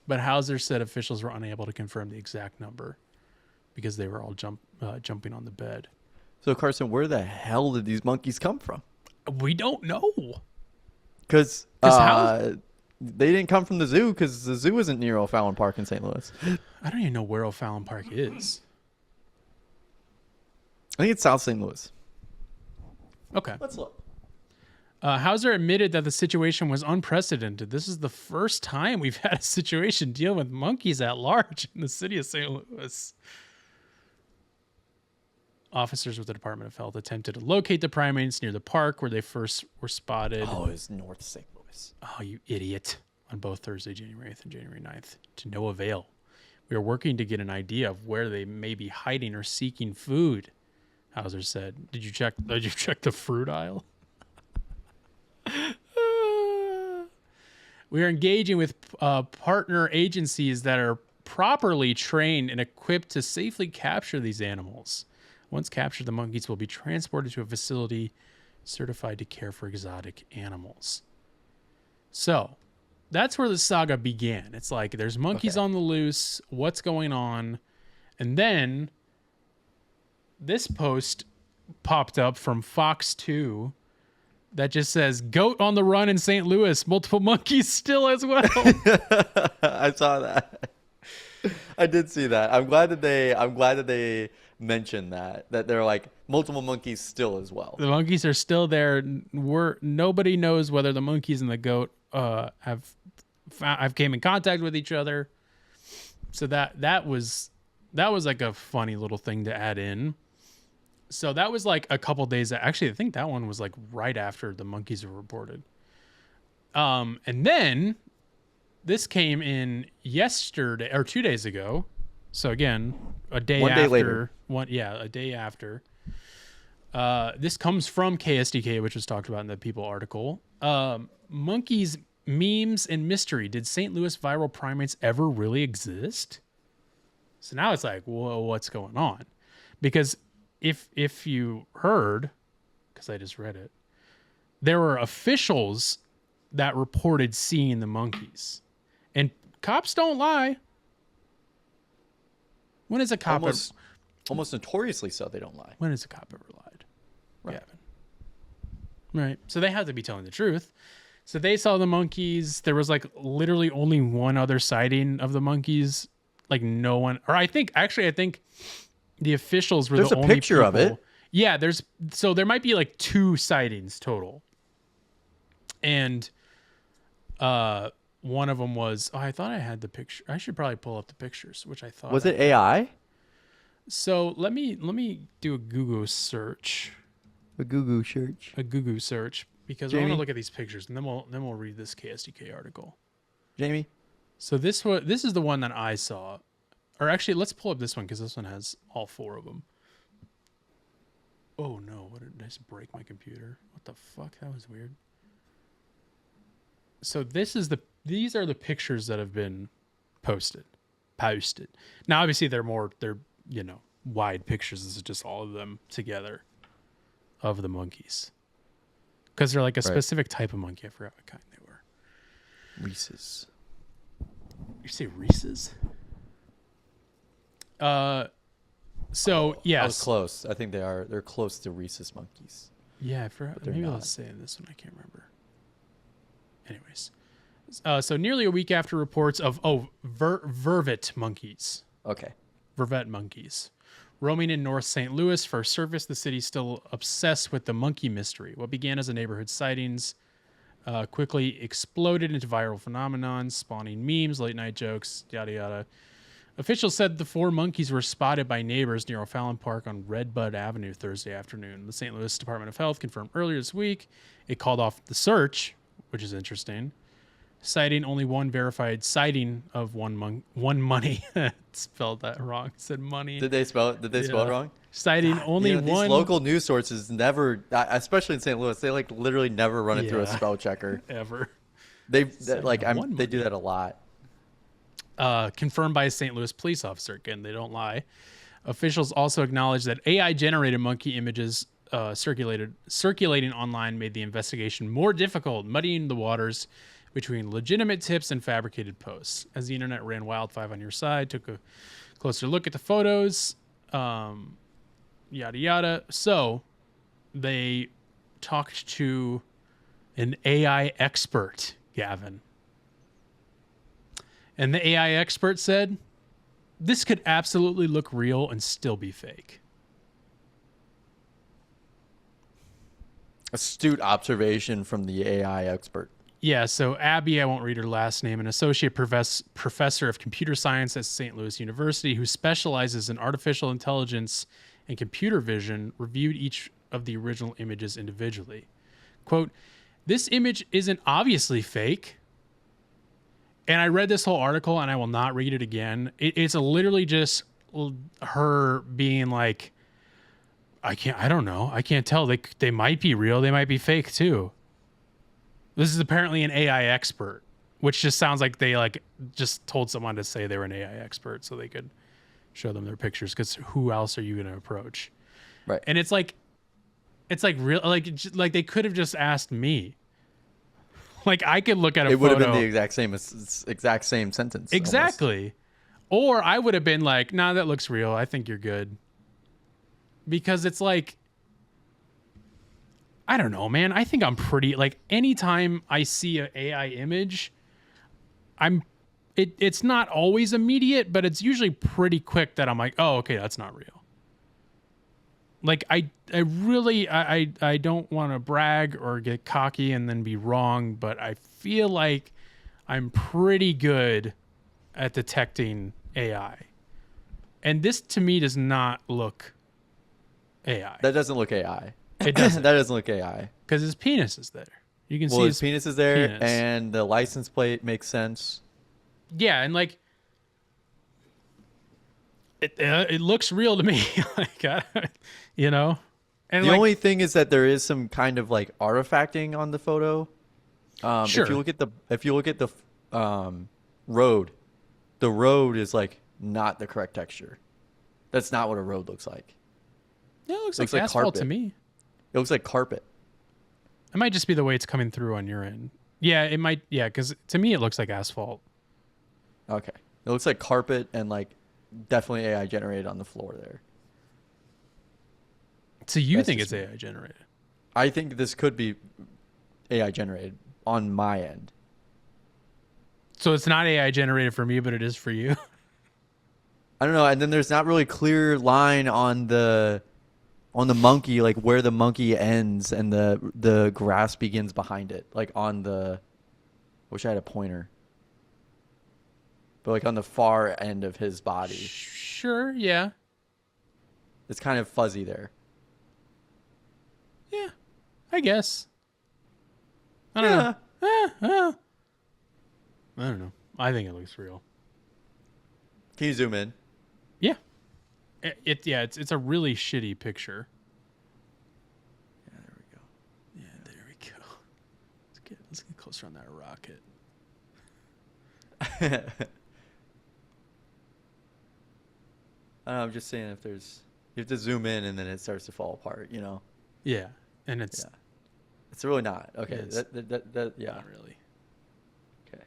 but Hauser said officials were unable to confirm the exact number because they were all jumping on the bed. So, Carson, where the hell did these monkeys come from? We don't know. Because how- they didn't come from the zoo, because the zoo isn't near O'Fallon Park in St. Louis. I don't even know where O'Fallon Park is. I think it's South St. Louis. Okay. Let's look. Hauser admitted that the situation was unprecedented. This is the first time we've had a situation dealing with monkeys at large in the city of St. Louis. Officers with the Department of Health attempted to locate the primates near the park where they first were spotted. Oh, it's North St. Louis. Oh, you idiot. On both Thursday, January 8th and January 9th. To no avail. We are working to get an idea of where they may be hiding or seeking food, Hauser said. Did you check the fruit aisle? We are engaging with partner agencies that are properly trained and equipped to safely capture these animals. Once captured, the monkeys will be transported to a facility certified to care for exotic animals. So that's where the saga began. It's like there's monkeys on the loose. What's going on? And then this post popped up from Fox 2 that just says, "Goat on the run in St. Louis. Multiple monkeys still as well." I saw that. I did see that. I'm glad that they mentioned that they're like multiple monkeys still as well. The monkeys are still there. Nobody knows whether the monkeys and the goat have came in contact with each other. So that was like a funny little thing to add in. So that was like a couple days. Actually, I think that one was like right after the monkeys were reported. And then this came in yesterday or 2 days ago. So again, a day later. A day after. This comes from KSDK, which was talked about in the People article. Monkeys, memes, and mystery. Did St. Louis viral primates ever really exist? So now it's like, whoa, what's going on? Because if you heard, because I just read it, there were officials that reported seeing the monkeys. And cops don't lie. When is a cop almost notoriously so, they don't lie. When has a cop ever lied? Right. Gavin. Right. So they have to be telling the truth. So they saw the monkeys. There was like literally only one other sighting of the monkeys. Like no one, or I think the officials were There's the a only picture of people. it. Yeah, there might be like 2 sightings total. And one of them was, I thought I had the picture. I should probably pull up the pictures, which I thought. Was it AI? So let me do a Google search. A Google search. Because Jamie? I want to look at these pictures and then we'll read this KSDK article. Jamie? So this is the one that I saw. Or actually, let's pull up this one because this one has all 4 of them. Oh no, what did I just break my computer? What the fuck? That was weird. So these are the pictures that have been posted. Now obviously they're wide pictures. This is just all of them together of the monkeys. Because they're like a specific type of monkey. I forgot what kind they were. Reese's. You say Reese's? So yes. I was close. I think they're close to Reese's monkeys. Yeah, I forgot. They're Maybe not. I'll say this one. I can't remember. Anyways. So nearly a week after reports of vervet monkeys. Okay. Vervet monkeys. Roaming in North St. Louis for service, the city's still obsessed with the monkey mystery. What began as a neighborhood sightings quickly exploded into viral phenomenon, spawning memes, late night jokes, yada yada. Officials said the 4 monkeys were spotted by neighbors near O'Fallon Park on Redbud Avenue Thursday afternoon. The St. Louis Department of Health confirmed earlier this week it called off the search, which is interesting, citing only one verified sighting of one money. Spelled that wrong. It said money. Did they spell it wrong? Citing only one. These local news sources never, especially in St. Louis, they like literally never run it through a spell checker. Ever. They do that a lot. Confirmed by a St. Louis police officer. Again, they don't lie. Officials also acknowledged that AI-generated monkey images circulating online made the investigation more difficult, muddying the waters between legitimate tips and fabricated posts. As the internet ran wildfire on your side, took a closer look at the photos, yada yada. So they talked to an AI expert, Gavin. And the AI expert said, this could absolutely look real and still be fake. Astute observation from the AI expert. Yeah, so Abby, I won't read her last name, an associate professor of computer science at St. Louis University who specializes in artificial intelligence and computer vision, reviewed each of the original images individually. Quote, this image isn't obviously fake. And I read this whole article and I will not read it again. It's literally just her being like, I don't know. I can't tell. They might be real. They might be fake too. This is apparently an AI expert, which just sounds like they just told someone to say they were an AI expert so they could show them their pictures. Because who else are you going to approach? Right. And it's like real. Like they could have just asked me. Like I could look at a photo. It would have been the exact same sentence. Exactly. Almost. Or I would have been like, nah, that looks real. I think you're good. Because it's like, I don't know, man. I think I'm pretty, like, anytime I see an AI image, it's not always immediate, but it's usually pretty quick that I'm like, oh, okay, that's not real. Like, I really don't want to brag or get cocky and then be wrong, but I feel like I'm pretty good at detecting AI. And this, to me, does not look AI. That doesn't look AI. It doesn't. That doesn't look AI. Because his penis is there. You can see his penis is there, penis. And the license plate makes sense. Yeah, and like, it looks real to me. Like, you know? And the only thing is that there is some kind of like artifacting on the photo. Sure. If you look at the road, the road is like not the correct texture. That's not what a road looks like. Yeah, it looks like asphalt carpet. to me. It looks like carpet. It might just be the way it's coming through on your end. Yeah, it might. Yeah, because to me it looks like asphalt. Okay. It looks like carpet and like definitely AI generated on the floor there. So you That's think just it's AI generated? I think this could be AI generated on my end. So it's not AI generated for me, but it is for you? I don't know. And then there's not really clear line on the monkey, like where the monkey ends and the grass begins behind it. Like on the, I wish I had a pointer. But like on the far end of his body. Sure, yeah. It's kind of fuzzy there. Yeah, I guess. I don't know. I don't know. I think it looks real. Can you zoom in? Yeah. It's a really shitty picture. Yeah, there we go. Yeah, there we go. Let's get closer on that rocket. I'm just saying you have to zoom in and then it starts to fall apart, you know? Yeah, and it's It's really not. Okay. It's Yeah. not really. Okay.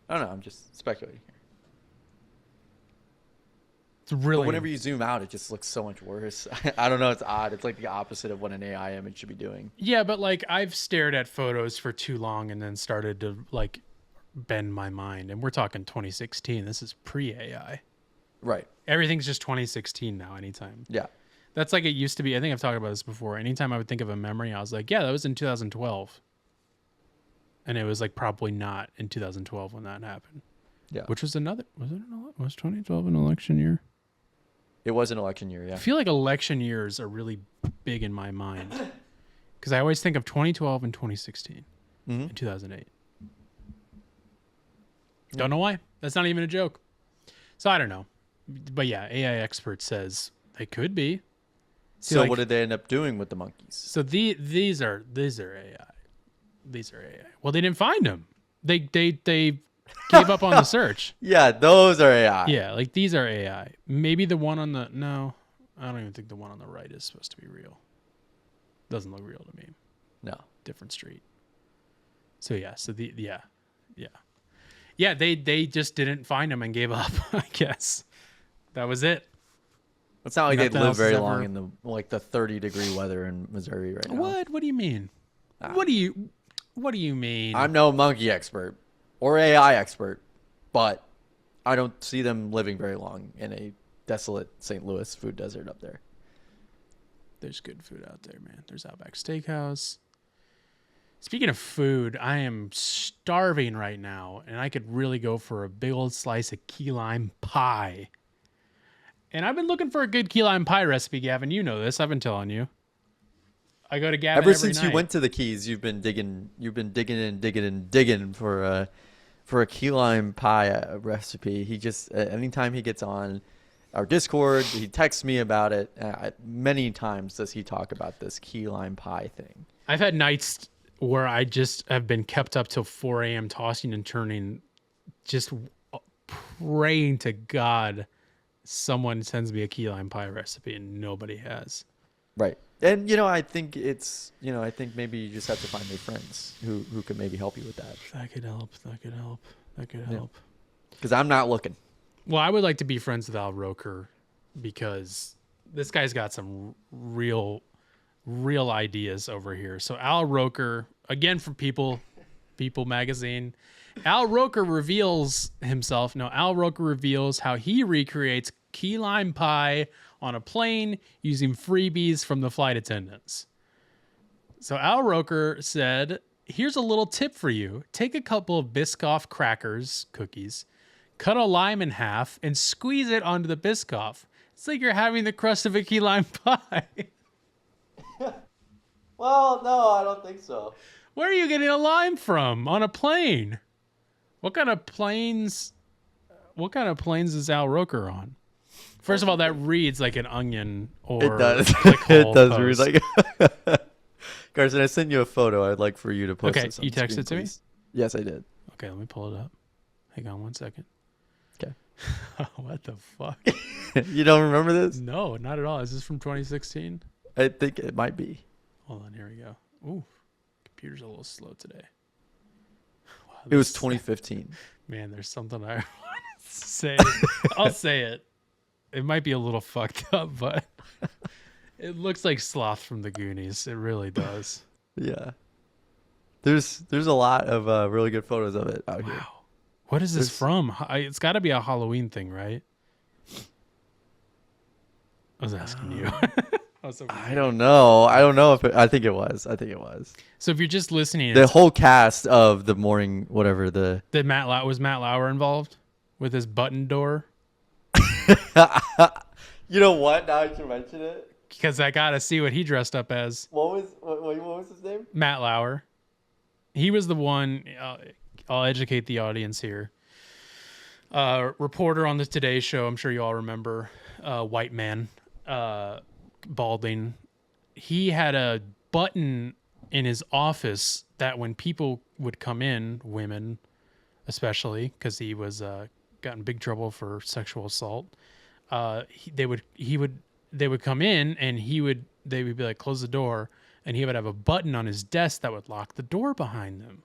I don't know. I'm just speculating here. It's really. But whenever you zoom out, it just looks so much worse. I don't know. It's odd. It's like the opposite of what an AI image should be doing. Yeah, but like I've stared at photos for too long and then started to like bend my mind. And we're talking 2016. This is pre-AI. Right. Everything's just 2016 now. Anytime. Yeah. That's like it used to be. I think I've talked about this before. Anytime I would think of a memory, I was like, yeah, that was in 2012. And it was like probably not in 2012 when that happened. Yeah. Was 2012 an election year? It was an election year, yeah. I feel like election years are really big in my mind. Because I always think of 2012 and 2016 and 2008. Don't know why. That's not even a joke. So I don't know. But yeah, AI expert says they could be. So what did they end up doing with the monkeys? So these are AI. These are AI. Well, they didn't find them. They gave up on the search. Yeah, those are AI. Yeah, like these are AI. Maybe the one on the I don't even think the one on the right is supposed to be real. Doesn't look real to me. No. Different street. So yeah. Yeah, they just didn't find him and gave up, I guess. That was it. It's not like Nothing they'd live else very has long ever- in the 30-degree weather in Missouri right now. What do you mean? What do you mean? I'm no monkey expert or AI expert, but I don't see them living very long in a desolate St. Louis food desert up there. There's good food out there, man. There's Outback Steakhouse. Speaking of food, I am starving right now, and I could really go for a big old slice of key lime pie. And I've been looking for a good key lime pie recipe, Gavin. You know this. I've been telling you. I go to Gavin Ever every since you night. went to the Keys, you've been digging for a key lime pie recipe. He just anytime he gets on our Discord, he texts me about it. Many times does he talk about this key lime pie thing. I've had nights where I just have been kept up till 4 a.m. tossing and turning, just praying to God someone sends me a key lime pie recipe, and nobody has. Right. And, I think I think maybe you just have to find new friends who can maybe help you with that. That could help. Yeah. Because I'm not looking. Well, I would like to be friends with Al Roker because this guy's got some real ideas over here. So Al Roker, again from People magazine, Al Roker reveals how he recreates key lime pie on a plane using freebies from the flight attendants. So Al Roker said, here's a little tip for you. Take a couple of Biscoff cookies, cut a lime in half, and squeeze it onto the Biscoff. It's like you're having the crust of a key lime pie. Well, no, I don't think so. Where are you getting a lime from on a plane? What kind of planes is Al Roker on? First of all, that reads like an Onion or It does. Clickhole It does post. read like. Carson, I sent you a photo. I'd like for you to post. Okay, this on you the texted screen, it to me? please. Yes, I did. Okay, let me pull it up. Hang on 1 second. Okay. What the fuck? You don't remember this? No, not at all. Is this from 2016? I think it might be. Hold on, here we go. Ooh, computer's a little slow today. Wow, It was this- 2015. Man, there's something I want to say. I'll say it. It might be a little fucked up, but it looks like Sloth from the Goonies. It really does. Yeah. There's a lot of really good photos of it out here. Wow. What is this There's- from? It's got to be a Halloween thing, right? I was asking you. I don't know. I think it was. So if you're just listening, The whole cast of the morning, whatever the. was Matt Lauer involved with his button door? You know what? Now that you mention it, Because I got to see what he dressed up as. what was his name? Matt Lauer. He was the one. I'll educate the audience here. Reporter on the Today Show. I'm sure you all remember. White man, balding. He had a button in his office that when people would come in, women especially, because he was got in big trouble for sexual assault. They would come in and they would be like, close the door, and he would have a button on his desk that would lock the door behind them.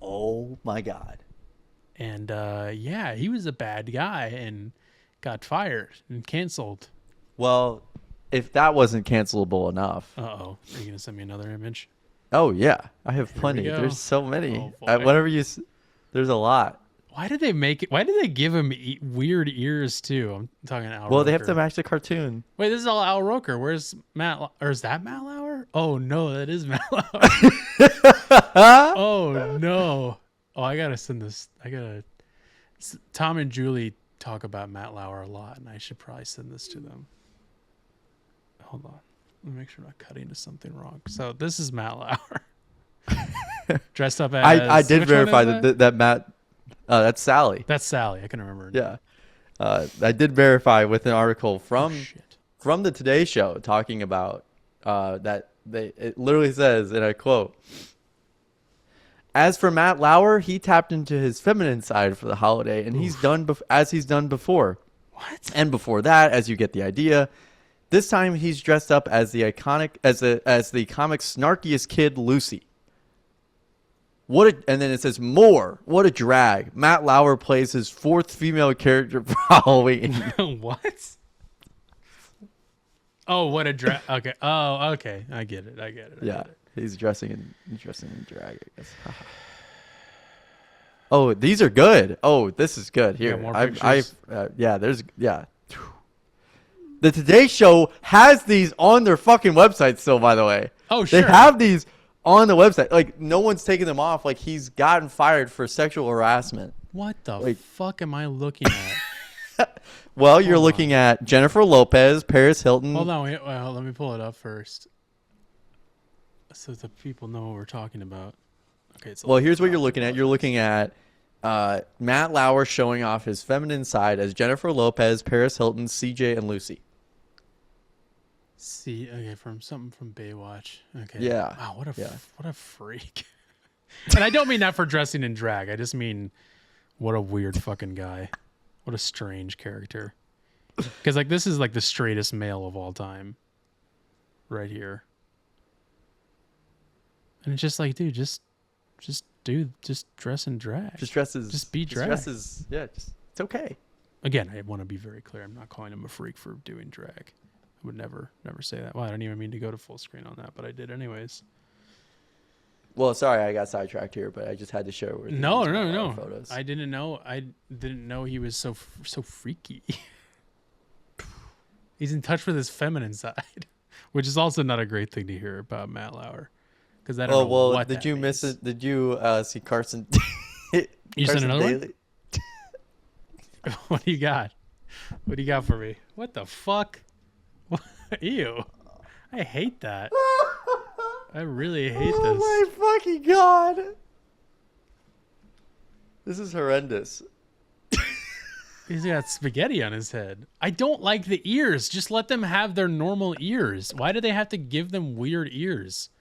Oh my God. And yeah, he was a bad guy and got fired and canceled. Well, if that wasn't cancelable enough. Uh-oh. Are you gonna send me another image? Oh yeah, I have Here we plenty. go. There's so many. Oh, boy. Whenever there's a lot. Why did they make it? Why did they give him weird ears too? I'm talking Al Well, they have Roker. to match the cartoon. Wait, this is all Al Roker. Where's Matt? Or is that Matt Lauer? Oh no, that is Matt Lauer. Oh no. Oh, I gotta send this. Tom and Julie talk about Matt Lauer a lot, and I should probably send this to them. Hold on. Let me make sure I'm not cutting to something wrong. So this is Matt Lauer. Dressed up as... I did which one verify is that Matt. That's Sally. That's Sally. I can remember her name. Yeah. I did verify with an article Oh, shit. from the Today Show talking about that it literally says, and I quote, "As for Matt Lauer, he tapped into his feminine side for the holiday, and he's done as he's done before. What? And before that, as you get the idea, This time he's dressed up as the comic's snarkiest kid, Lucy. And then it says more. What a drag. Matt Lauer plays his 4th female character for Halloween. What? Oh, what a drag. Okay. Oh, okay. I get it. Yeah, he's dressing in drag, I guess. Oh, these are good. Oh, this is good. Here, more pictures? The Today Show has these on their fucking website still, by the way. Oh, sure. They have these on the website. Like, no one's taking them off. Like, he's gotten fired for sexual harassment. What the fuck am I looking at? Well, you're looking at Jennifer Lopez, Paris Hilton. Hold on. Wait, let me pull it up first, so the people know what we're talking about. Okay. Well, here's what you're looking at. You're looking at Matt Lauer showing off his feminine side as Jennifer Lopez, Paris Hilton, CJ, and Lucy. See, okay, from Baywatch. Okay. Yeah. Wow, what a freak. And I don't mean that for dressing in drag. I just mean what a weird fucking guy. What a strange character. Because like this is like the straightest male of all time, right here. And it's just like, dude, just dress in drag. Just be drag. It's okay. Again, I want to be very clear. I'm not calling him a freak for doing drag. I would never say that. Well, I don't even mean to go to full screen on that, but I did anyways. Well, sorry, I got sidetracked here, but I just had to share with you. No. Photos. I didn't know he was so freaky. He's in touch with his feminine side, which is also not a great thing to hear about Matt Lauer. Because I don't know what did you miss it? Did you see Carson? You sent another Daly? one? What do you got? What do you got for me? What the fuck? Ew. I hate that. I really hate this. Oh my fucking god. This is horrendous. He's got spaghetti on his head. I don't like the ears. Just let them have their normal ears. Why do they have to give them weird ears?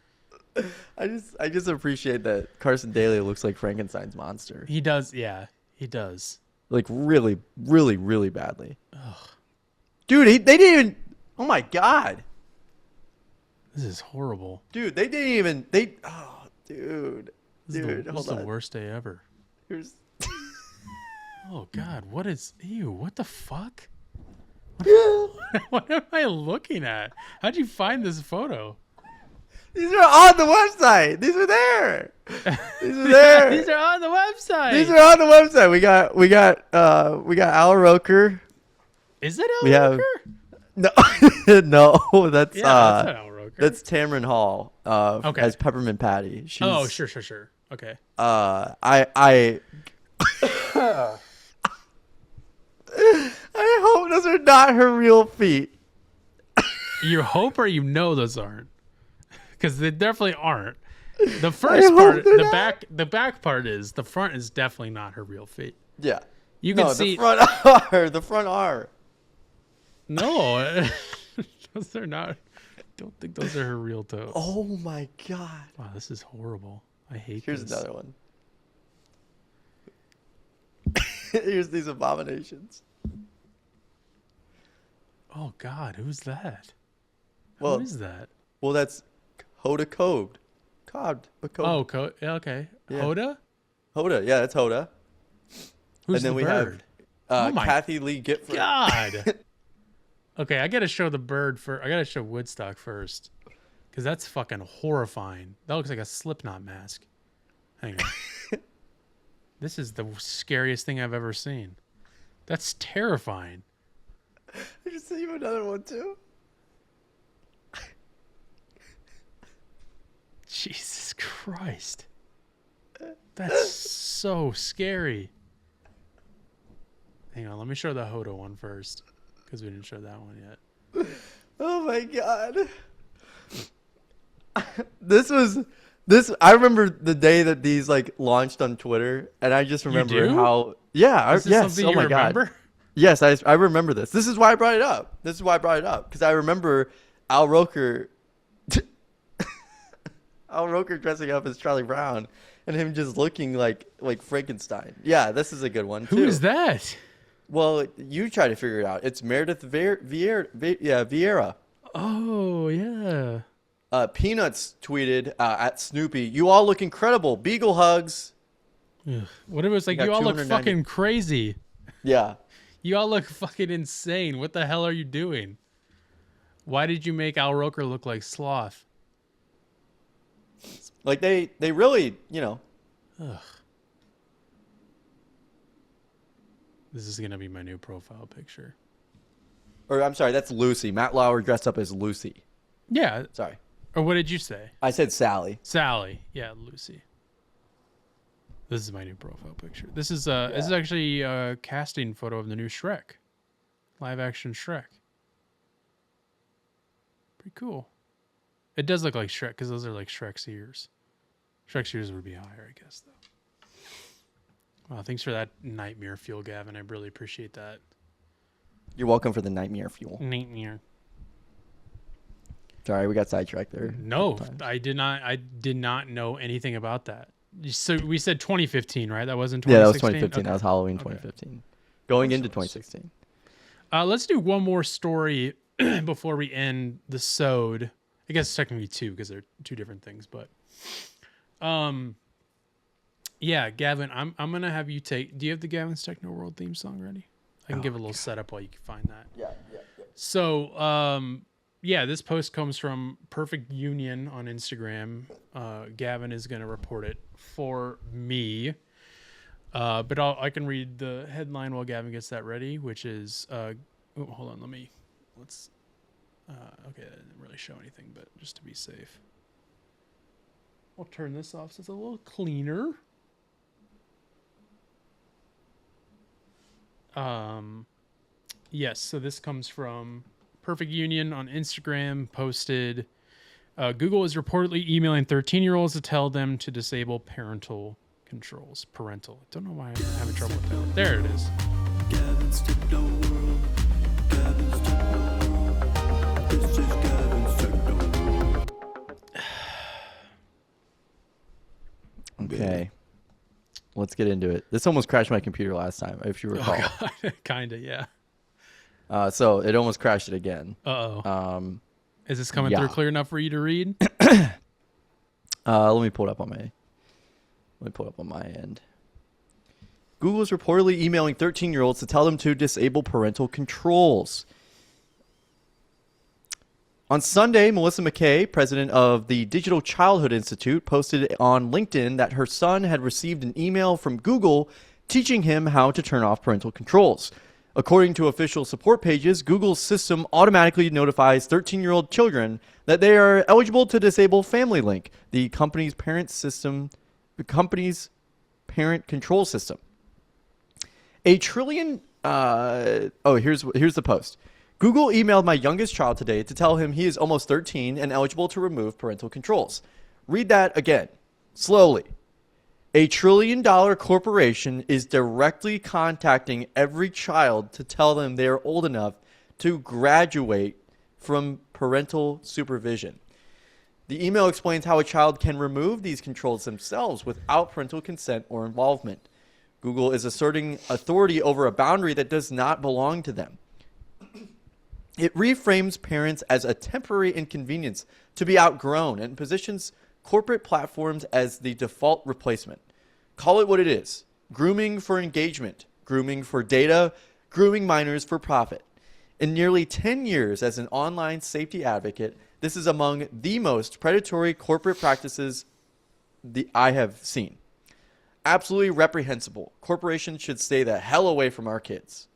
I just appreciate that Carson Daly looks like Frankenstein's monster. He does, yeah. He does. Like really, really, really badly. Ugh. Dude, they didn't even. Oh my god. This is horrible. Dude, they didn't even. Oh, dude. This is the worst day ever. Here's. Oh god, what is? Ew, what the fuck? What am I looking at? How'd you find this photo? These are on the website. These are there. These are there. These are on the website. These are on the website. We got Al Roker. Is it Al Roker? No, no, that's not Al Roker. That's Tamron Hall. Okay. As Peppermint Patty. Oh, sure. Okay. I hope those are not her real feet. You hope or you know those aren't, because they definitely aren't. The first part, the back part is. The front is definitely not her real feet. Yeah. You can see the front are. No, those are not. I don't think those are her real toes. Oh my god! Wow, this is horrible. I hate Here's this. another one. Here's these abominations. Oh god, who's that? Well, Who is that? Well, that's Hoda Code. Oh, yeah, okay. Yeah. Hoda? Hoda, yeah, that's Hoda. Who's and then the we bird? have Kathy Lee Gifford. God. Okay, I gotta show the bird I gotta show Woodstock first, because that's fucking horrifying. That looks like a Slipknot mask. Hang on. This is the scariest thing I've ever seen. That's terrifying. I just sent you another one too. Jesus Christ. That's so scary. Hang on, let me show the Hoda one first, because we didn't show that one yet. Oh my god. I remember the day that these like launched on Twitter, and I just remember how Something oh you my remember? god. Yes, I remember this. This is why I brought it up. Because I remember Al Roker dressing up as Charlie Brown and him just looking like Frankenstein. Yeah, this is a good one too. Who is that? Well, you try to figure it out. It's Meredith Vieira. Oh, yeah. Peanuts tweeted at Snoopy, "You all look incredible. Beagle hugs." Ugh. What if it was like, got you all look 290 fucking crazy. Yeah. You all look fucking insane. What the hell are you doing? Why did you make Al Roker look like Sloth? Like they really, Ugh. This is going to be my new profile picture. or I'm sorry, that's Lucy. Matt Lauer dressed up as Lucy. Yeah. Sorry. Or what did you say? I said Sally. Sally. Yeah, Lucy. This is my new profile picture. This is actually a casting photo of the new Shrek. Live action Shrek. Pretty cool. It does look like Shrek because those are like Shrek's ears. Shrek's ears would be higher, I guess, though. Well, thanks for that nightmare fuel, Gavin. I really appreciate that. You're welcome for the nightmare fuel. Nightmare. Sorry, we got sidetracked there. No, I did not. I did not know anything about that. So we said 2015, right? That wasn't 2016? Yeah, that was 2015. Okay. That was Halloween 2015. Going into 2016. Let's do one more story before we end the sode. I guess technically two because they're two different things, but yeah, Gavin, I'm gonna have you take. Do you have the Gavin's Techno World theme song ready? I can give a little setup while you can find that. Yeah. So yeah, this post comes from Perfect Union on Instagram. Gavin is gonna report it for me. But I can read the headline while Gavin gets that ready, which is hold on, let's okay, that didn't really show anything, but just to be safe, I'll turn this off so it's a little cleaner. Yes, so this comes from Perfect Union on Instagram, posted Google is reportedly emailing 13-year-olds to tell them to disable parental controls. Parental. I don't know why I'm having trouble with that. There it is. Gavin's Techno World. Gavin's Techno World. This is Gavin's Techno World. Okay. Let's get into it. This almost crashed my computer last time, if you recall. Oh, kinda, yeah. So it almost crashed it again. Uh-oh. Is this coming yeah. through clear enough for you to read? Let me pull it up on my end. Google is reportedly emailing 13-year-olds to tell them to disable parental controls. On Sunday, Melissa McKay, president of the Digital Childhood Institute, posted on LinkedIn that her son had received an email from Google teaching him how to turn off parental controls. According to official support pages, Google's system automatically notifies 13-year-old children that they are eligible to disable Family Link, the company's parent control system. A trillion. Here's the post. Google emailed my youngest child today to tell him he is almost 13 and eligible to remove parental controls. Read that again, slowly. A $1 trillion corporation is directly contacting every child to tell them they are old enough to graduate from parental supervision. The email explains how a child can remove these controls themselves without parental consent or involvement. Google is asserting authority over a boundary that does not belong to them. It reframes parents as a temporary inconvenience to be outgrown and positions corporate platforms as the default replacement. Call it what it is. Grooming for engagement, grooming for data, grooming minors for profit. In nearly 10 years as an online safety advocate, this is among the most predatory corporate practices I have seen. Absolutely reprehensible. Corporations should stay the hell away from our kids.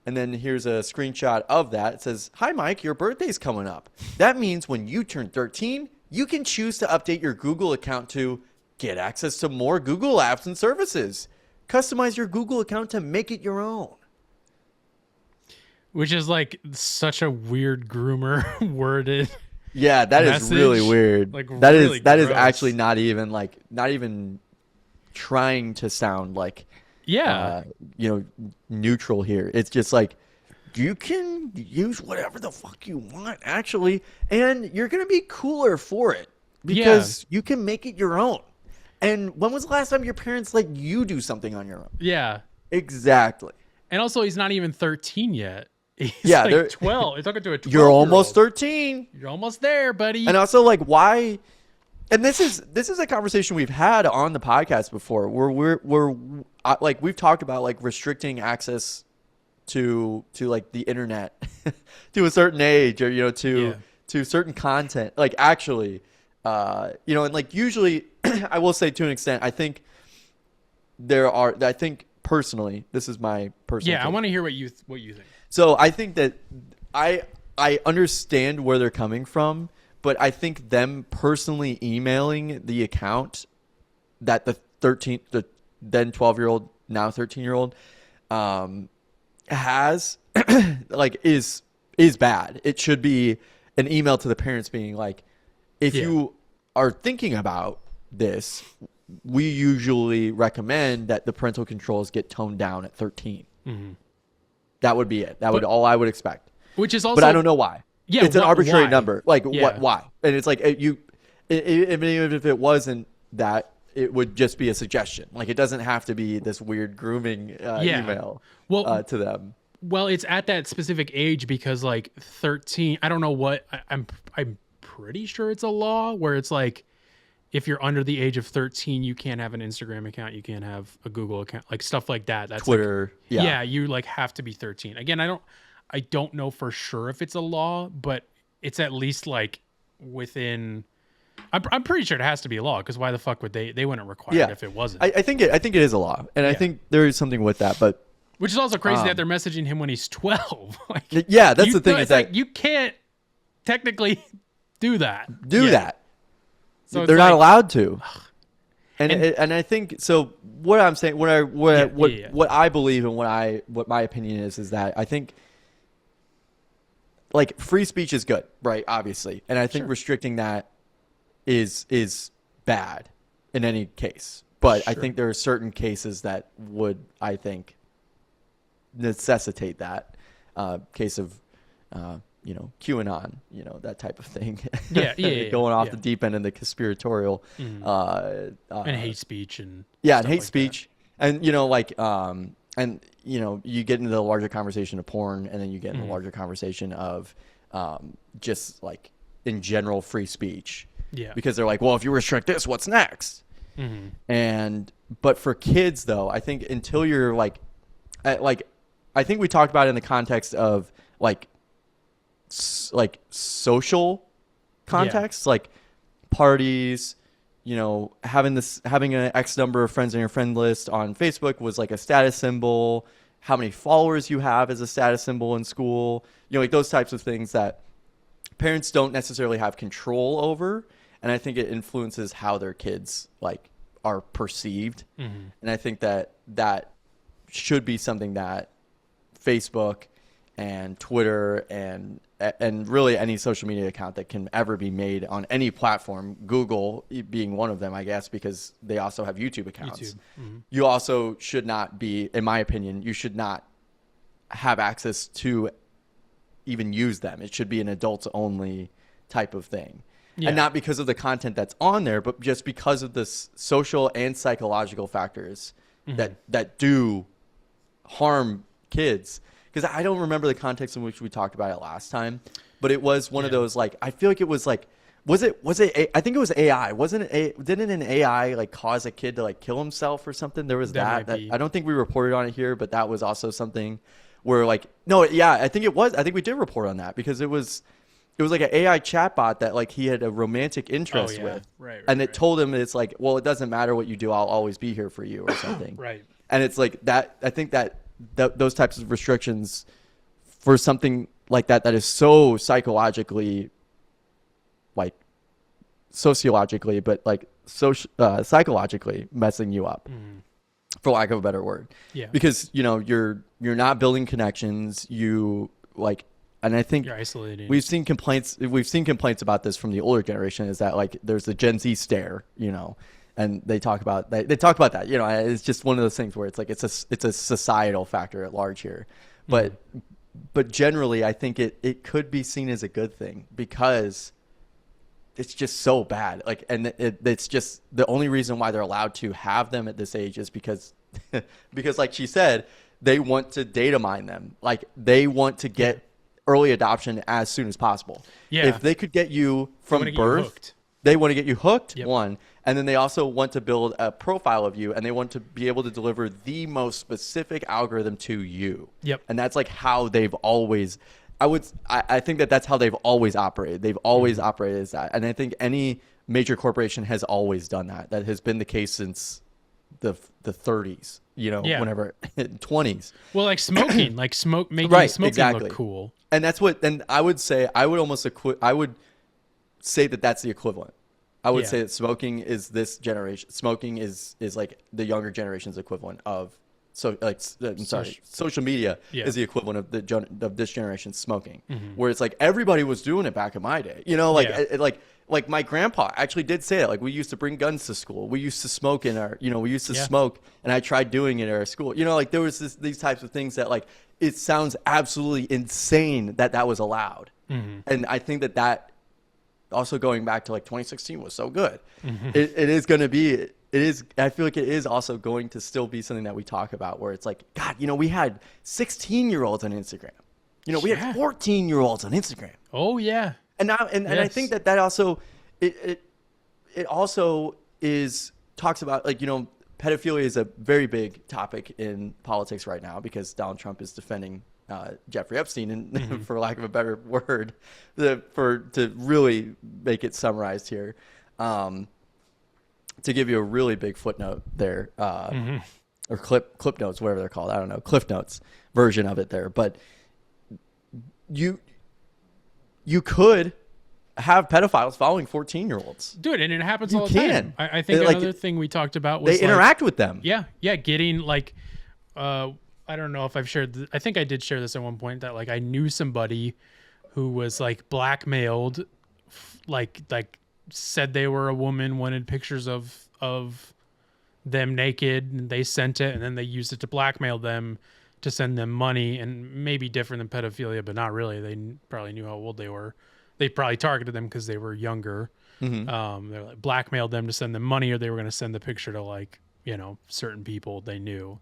And then here's a screenshot of that. It says, "Hi, Mike, your birthday's coming up. That means when you turn 13, you can choose to update your Google account to get access to more Google apps and services. Customize your Google account to make it your own." Which is like such a weird groomer worded. Yeah, that is really weird. Like, that really is gross. actually not even trying to sound like neutral here. It's just like, you can use whatever the fuck you want, actually, and you're going to be cooler for it because you can make it your own. And when was the last time your parents let you do something on your own? Yeah. Exactly. And also, he's not even 13 yet. He's Yeah, like they're- 12. You're talking to a 12. You're almost 13. You're almost there, buddy. And also, like, why? And this is a conversation we've had on the podcast before, where like we've talked about like restricting access to like the internet to a certain age, or to certain content. Like actually, and like usually, I will say to an extent, I think personally, this is my personal. Yeah, I take. want to hear what you think. So I think that I understand where they're coming from, but I think them personally emailing the account that the then 12-year-old, now 13-year-old, has like is bad. It should be an email to the parents being like, if you are thinking about this, we usually recommend that the parental controls get toned down at 13. Mm-hmm. That would be it. That would all I would expect. Which is also, But I don't know why. Yeah, it's an arbitrary why? number. Like Yeah. why? And it's like even if it wasn't that, it would just be a suggestion. Like it doesn't have to be this weird grooming email to them. Well, it's at that specific age because like 13. I don't know what I'm pretty sure it's a law where it's like, if you're under the age of 13, you can't have an Instagram account. You can't have a Google account, like stuff like that. That's Twitter. Like, yeah. You like have to be 13. Again, I don't know for sure if it's a law, but it's at least like within. I'm pretty sure it has to be a law because why the fuck would they wouldn't require it if it wasn't? I think it is a law, and I think there is something with that. But which is also crazy that they're messaging him when he's 12. Like, yeah, that's the thing. It's Is that like you can't technically do that. that. So They're it's not like, allowed to. And I think so. What I'm saying, what I believe, and what my opinion is that I think like free speech is good, right? Obviously, and I think restricting that is bad in any case. But I think there are certain cases that would, I think, necessitate that case of QAnon, that type of thing. Going off the deep end in the conspiratorial and hate speech and and hate speech. And you get into the larger conversation of porn, and then you get in the larger conversation of just like in general free speech. Yeah. Because they're like, well, if you restrict this, what's next? But for kids though, I think until you're I think we talked about it in the context of like social context, like parties, having an X number of friends on your friend list on Facebook was like a status symbol. How many followers you have is a status symbol in school, like those types of things that parents don't necessarily have control over. And I think it influences how their kids are perceived. And I think that should be something that Facebook and Twitter and really any social media account that can ever be made on any platform, Google being one of them, I guess, because they also have YouTube accounts. You also should not be, in my opinion, you should not have access to even use them. It should be an adults only type of thing. And not because of the content that's on there, but just because of the social and psychological factors that do harm kids. Because I don't remember the context in which we talked about it last time, but it was one of those I feel like it was I think it was AI. Didn't an AI cause a kid to kill himself or something? There was that I don't think we reported on it here, but that was also something where I think it was. I think we did report on that because it was like an AI chatbot that he had a romantic interest with. Right, and it told him it's well, it doesn't matter what you do, I'll always be here for you or something. Right. And it's that, I think that those types of restrictions for something like that is so psychologically, sociologically, but psychologically messing you up, for lack of a better word. Yeah. Because, you're not building connections. And I think you're isolating. We've seen complaints about this from the older generation, is that there's the Gen Z stare, and they talk about that. It's just one of those things where it's it's a societal factor at large here, but generally I think it could be seen as a good thing because it's just so bad. It's just the only reason why they're allowed to have them at this age is because like she said, they want to data mine them. Like they want to get early adoption as soon as possible. Yeah. If they could get you from wanna get you birth, hooked. they want to get you hooked, Yep. one, and then they also want to build a profile of you, and they want to be able to deliver the most specific algorithm to you. Yep. And that's like how they've always, I think that's how they've always operated. They've always operated as that. And I think any major corporation has always done that. That has been the case since the 30s, whenever 20s. Well, like smoking, making Right, smoking exactly. look cool. And that's what, and I would say that that's the equivalent. I would Yeah. say that smoking is this generation. Smoking is like the younger generation's equivalent of social media Yeah. is the equivalent of this generation's smoking. Where it's like everybody was doing it back in my day. Like my grandpa actually did say it. Like we used to bring guns to school. We used to smoke in our, we used to smoke, and I tried doing it at our school. Like there was these types of things that like it sounds absolutely insane that was allowed. And I think that also going back to like 2016 was so good. It is going to be. I feel like it is also going to still be something that we talk about where it's like, God, we had 16-year-olds on Instagram. We had 14-year-olds on Instagram. Oh yeah. And now, and I think that also, it also talks about like, pedophilia is a very big topic in politics right now because Donald Trump is defending Jeffrey Epstein, and for lack of a better word, to really make it summarized here, to give you a really big footnote there, or clip notes, whatever they're called. I don't know, Cliff Notes version of it there, but you could have pedophiles following 14-year-olds. Dude, and it happens You all the can. time. I think another thing we talked about was They interact with them. Yeah, getting like, I don't know if I've shared. I think I did share this at one point that like I knew somebody who was like blackmailed, like said they were a woman, wanted pictures of them naked, and they sent it, and then they used it to blackmail them to send them money, and maybe different than pedophilia, but not really. They probably knew how old they were. They probably targeted them because they were younger. They're like blackmailed them to send them money, or they were going to send the picture to like certain people they knew.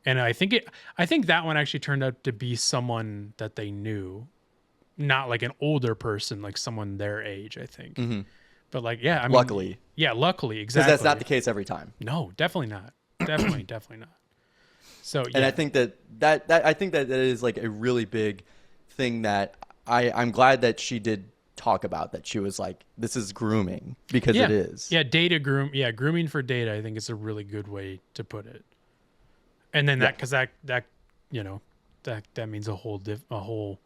And I think that one actually turned out to be someone that they knew, not like an older person, like someone their age. I think, but like I mean, Luckily, exactly. because that's not the case every time. No, definitely not. Definitely not. So, And I think that is like a really big thing that I'm glad that she did talk about, that she was like, this is grooming, because it is. Yeah, grooming for data, I think is a really good way to put it. And then that means a whole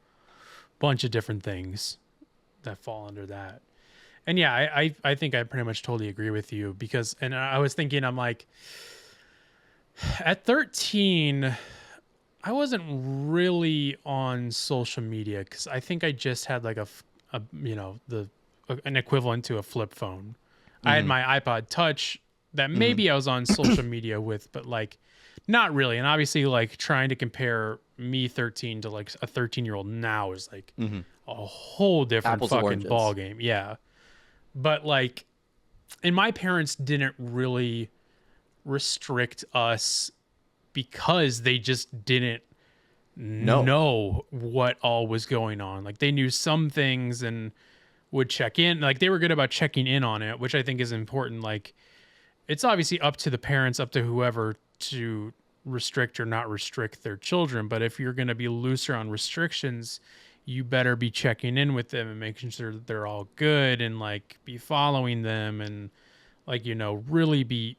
bunch of different things that fall under that. And I think I pretty much totally agree with you because, and I was thinking, I'm like, at 13, I wasn't really on social media because I think I just had like an equivalent to a flip phone. I had my iPod Touch that maybe I was on social media with, but like not really. And obviously, like trying to compare me 13 to like a 13-year-old now is like a whole different Apples and fucking oranges. ball game. Yeah, but like, and my parents didn't really restrict us because they just didn't know what all was going on. Like they knew some things and would check in. Like they were good about checking in on it, which I think is important. Like it's obviously up to the parents, up to whoever to restrict or not restrict their children. But if you're going to be looser on restrictions, you better be checking in with them and making sure that they're all good and like be following them and like, really be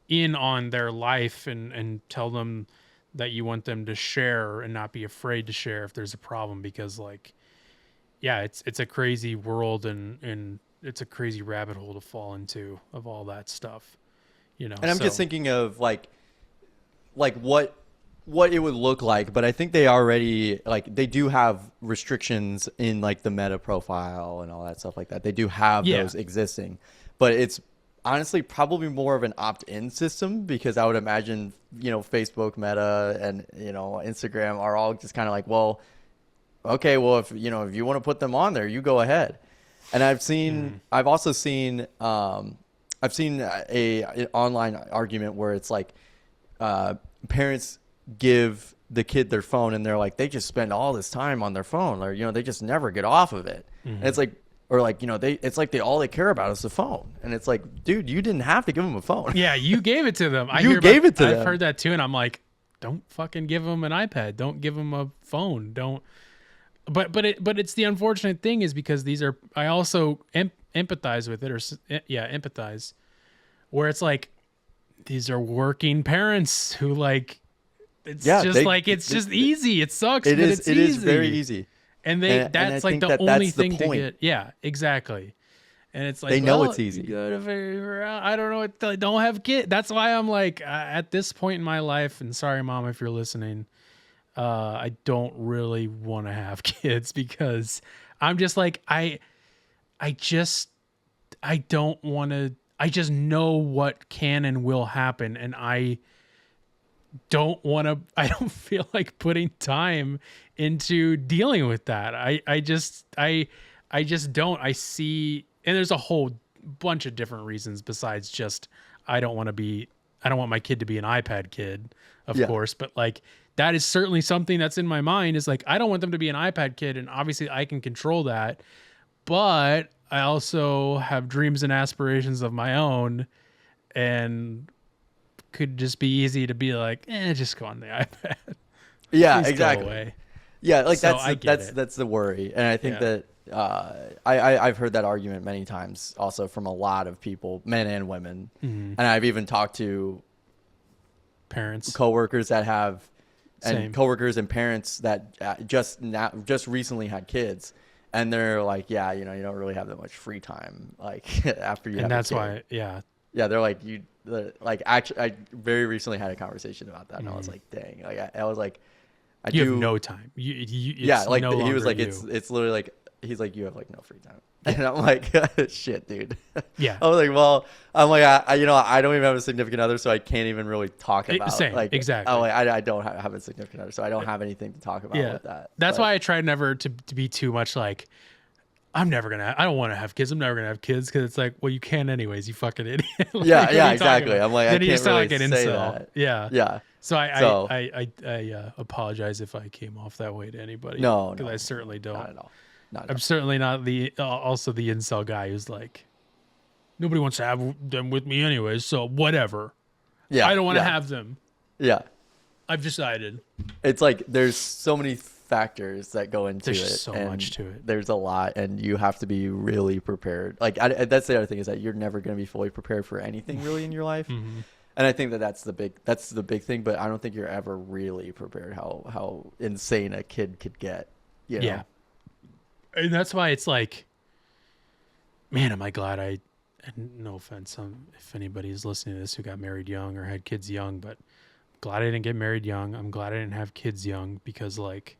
in on their life and tell them that you want them to share and not be afraid to share if there's a problem, because like, it's a crazy world and it's a crazy rabbit hole to fall into of all that stuff, And I'm just thinking of like what it would look like, but I think they already they do have restrictions in like the meta profile and all that stuff like that. They do have those existing, but it's honestly probably more of an opt-in system, because I would imagine Facebook, Meta, and Instagram are all just kind of like, well, okay, well if you want to put them on there, you go ahead. And I've also seen a online argument where it's like parents give the kid their phone and they're like, they just spend all this time on their phone, or, you know, they just never get off of it. And it's like, or like, you know, it's like all they care about is the phone. And it's like, dude, you didn't have to give them a phone. Yeah, you gave it to them. You gave it to them. I've heard that too, and I'm like, don't fucking give them an iPad. Don't give them a phone. Don't. But it's the unfortunate thing is because these are. I also empathize with it, or empathize, where it's like these are working parents who like. It's just just easy. It sucks. But it's It easy. is very easy. And that's like the only thing to get. Yeah, exactly. And it's like they know it's easy. You gotta figure out. I don't know. I don't have kids. That's why I'm like at this point in my life. And sorry, Mom, if you're listening. I don't really want to have kids because I'm just like I don't want to. I just know what can and will happen, and I don't want to. I don't feel like putting time into dealing with that. I just don't. I see, and there's a whole bunch of different reasons besides just I don't want my kid to be an iPad kid, of course, but like that is certainly something that's in my mind is like I don't want them to be an iPad kid, and obviously I can control that, but I also have dreams and aspirations of my own, and could just be easy to be like, just go on the iPad. Yeah, Please exactly. Go away. Yeah, like So that's the worry, and I think that I've heard that argument many times, also from a lot of people, men and women, and I've even talked to Parents, coworkers that have, and Same. coworkers and parents that just recently had kids, and they're like, yeah, you know, you don't really have that much free time, like after you. and have that's a kid. why, Yeah, they're like like actually, I very recently had a conversation about that, and I was like, dang, like I was like, you have no time. It's like no he was longer like, you. it's literally like he's like, you have like no free time, and I'm like, shit, dude. Yeah. I was like, well, I'm like, I don't even have a significant other, so I can't even really talk about Same, like exactly. I'm like, I don't have a significant other, so I don't have anything to talk about with that. That's But- why I try never to be too much like, I don't want to have kids. I'm never gonna have kids because it's like, well, you can anyways. You fucking idiot. Like, what are yeah, you talking exactly. about? I'm like, then I you can't sound really like an say incel. that. Yeah. Yeah. So So- I apologize if I came off that way to anybody. No, because I certainly don't. Not at all. Not at I'm all. certainly not also the incel guy who's like, nobody wants to have them with me anyways, so whatever. Yeah, I don't want to yeah, have them. Yeah. I've decided. It's like there's so many factors that go into There's it. so and much to it. There's a lot, and you have to be really prepared. Like that's the other thing is that you're never going to be fully prepared for anything really in your life. Mm-hmm. And I think that's the big thing. But I don't think you're ever really prepared how insane a kid could get. You know? Yeah. And that's why it's like, man, am I glad and no offense if anybody's listening to this who got married young or had kids young, but glad I didn't get married young. I'm glad I didn't have kids young because like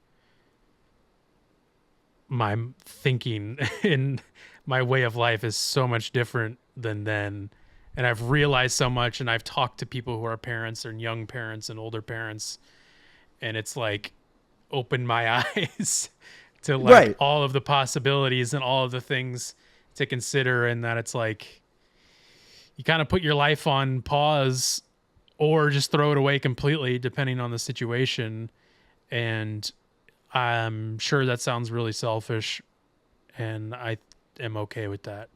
my thinking and my way of life is so much different than then. And I've realized so much, and I've talked to people who are parents and young parents and older parents, and it's like opened my eyes to like all of the possibilities and all of the things to consider, and that it's like you kind of put your life on pause or just throw it away completely depending on the situation. And I'm sure that sounds really selfish, and I am okay with that.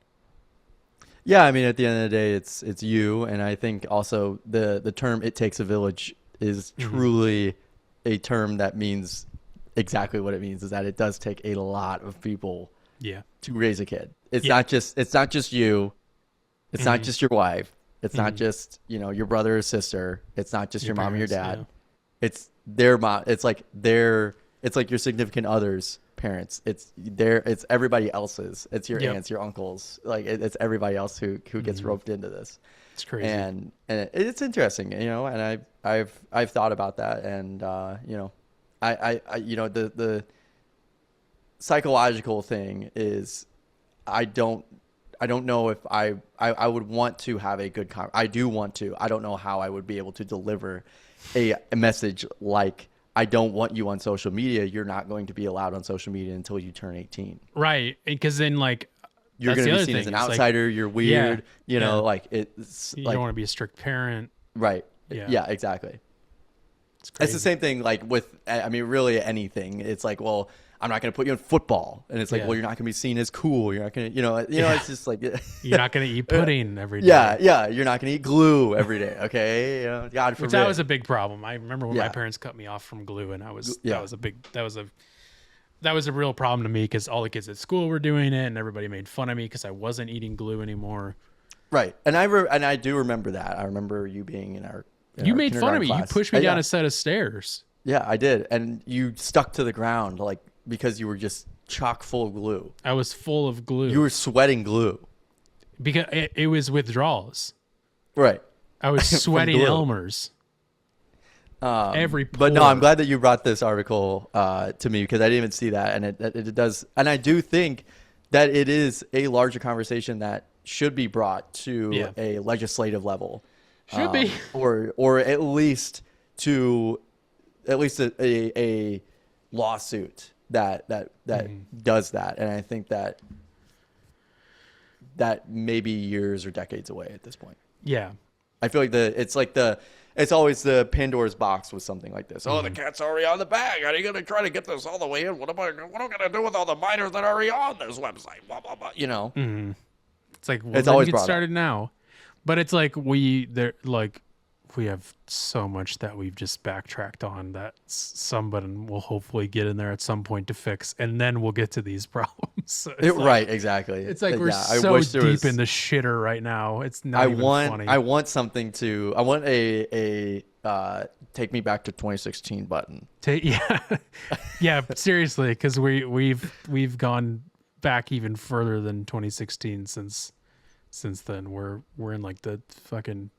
Yeah, I mean, at the end of the day, it's you, and I think also the term "it takes a village" is truly a term that means exactly what it means. Is that it does take a lot of people, to raise a kid. It's not just you, it's not just your wife, it's not just your brother or sister, it's not just your mom or your dad, it's their mom, it's like your significant other's parents, it's everybody else's, it's your aunts, your uncles, like it's everybody else who gets roped into this. It's crazy. And it's interesting, and I've thought about that, and I the psychological thing is I don't know if I would want to have a good I do want to. I don't know how I would be able to deliver a message like, I don't want you on social media. You're not going to be allowed on social media until you turn 18. Right. Because then like you're going to be seen as an outsider. You're weird. Like it's you like, don't want to be a strict parent. Right. Yeah. Yeah, exactly. It's the same thing like with, I mean, really anything. It's like, well, I'm not going to put you in football. And it's like, Yeah. well, you're not going to be seen as cool. You're not going to, it's just like. You're not going to eat pudding every day. Yeah. You're not going to eat glue every day. Okay. God forbid. Which that was a big problem. I remember when my Yeah. parents cut me off from glue, and Yeah. that was a real problem to me because all the kids at school were doing it, and everybody made fun of me because I wasn't eating glue anymore. Right. And I do remember that. I remember you being in our. You made fun of me. Class. You pushed me down Yeah. a set of stairs. Yeah, I did. And you stuck to the ground like because you were just chock full of glue. I was full of glue. You were sweating glue. Because it was withdrawals. Right. I was sweating glue. Elmer's. Every But no, pore. I'm glad that you brought this article to me because I didn't even see that, and it does, and I do think that it is a larger conversation that should be brought to a legislative level, Should be. or at least to a lawsuit that does that, and I think that may be years or decades away at this point. Yeah. I feel like it's always the Pandora's box with something like this. Oh, the cat's already on the bag. How are you going to try to get this all the way in? What am I going to do with all the minors that are already on this website? Blah, blah, blah. It's like, well, It's then always get brought up. started now. But it's like we have so much that we've just backtracked on that somebody will hopefully get in there at some point to fix, and then we'll get to these problems. So it's like- Right, exactly. It's like we're I so wish there deep was- in the shitter right now. It's not even funny. I want something to. I want a take me back to 2016 button. Yeah, seriously, because we've gone back even further than 2016 since then. We're in like the fucking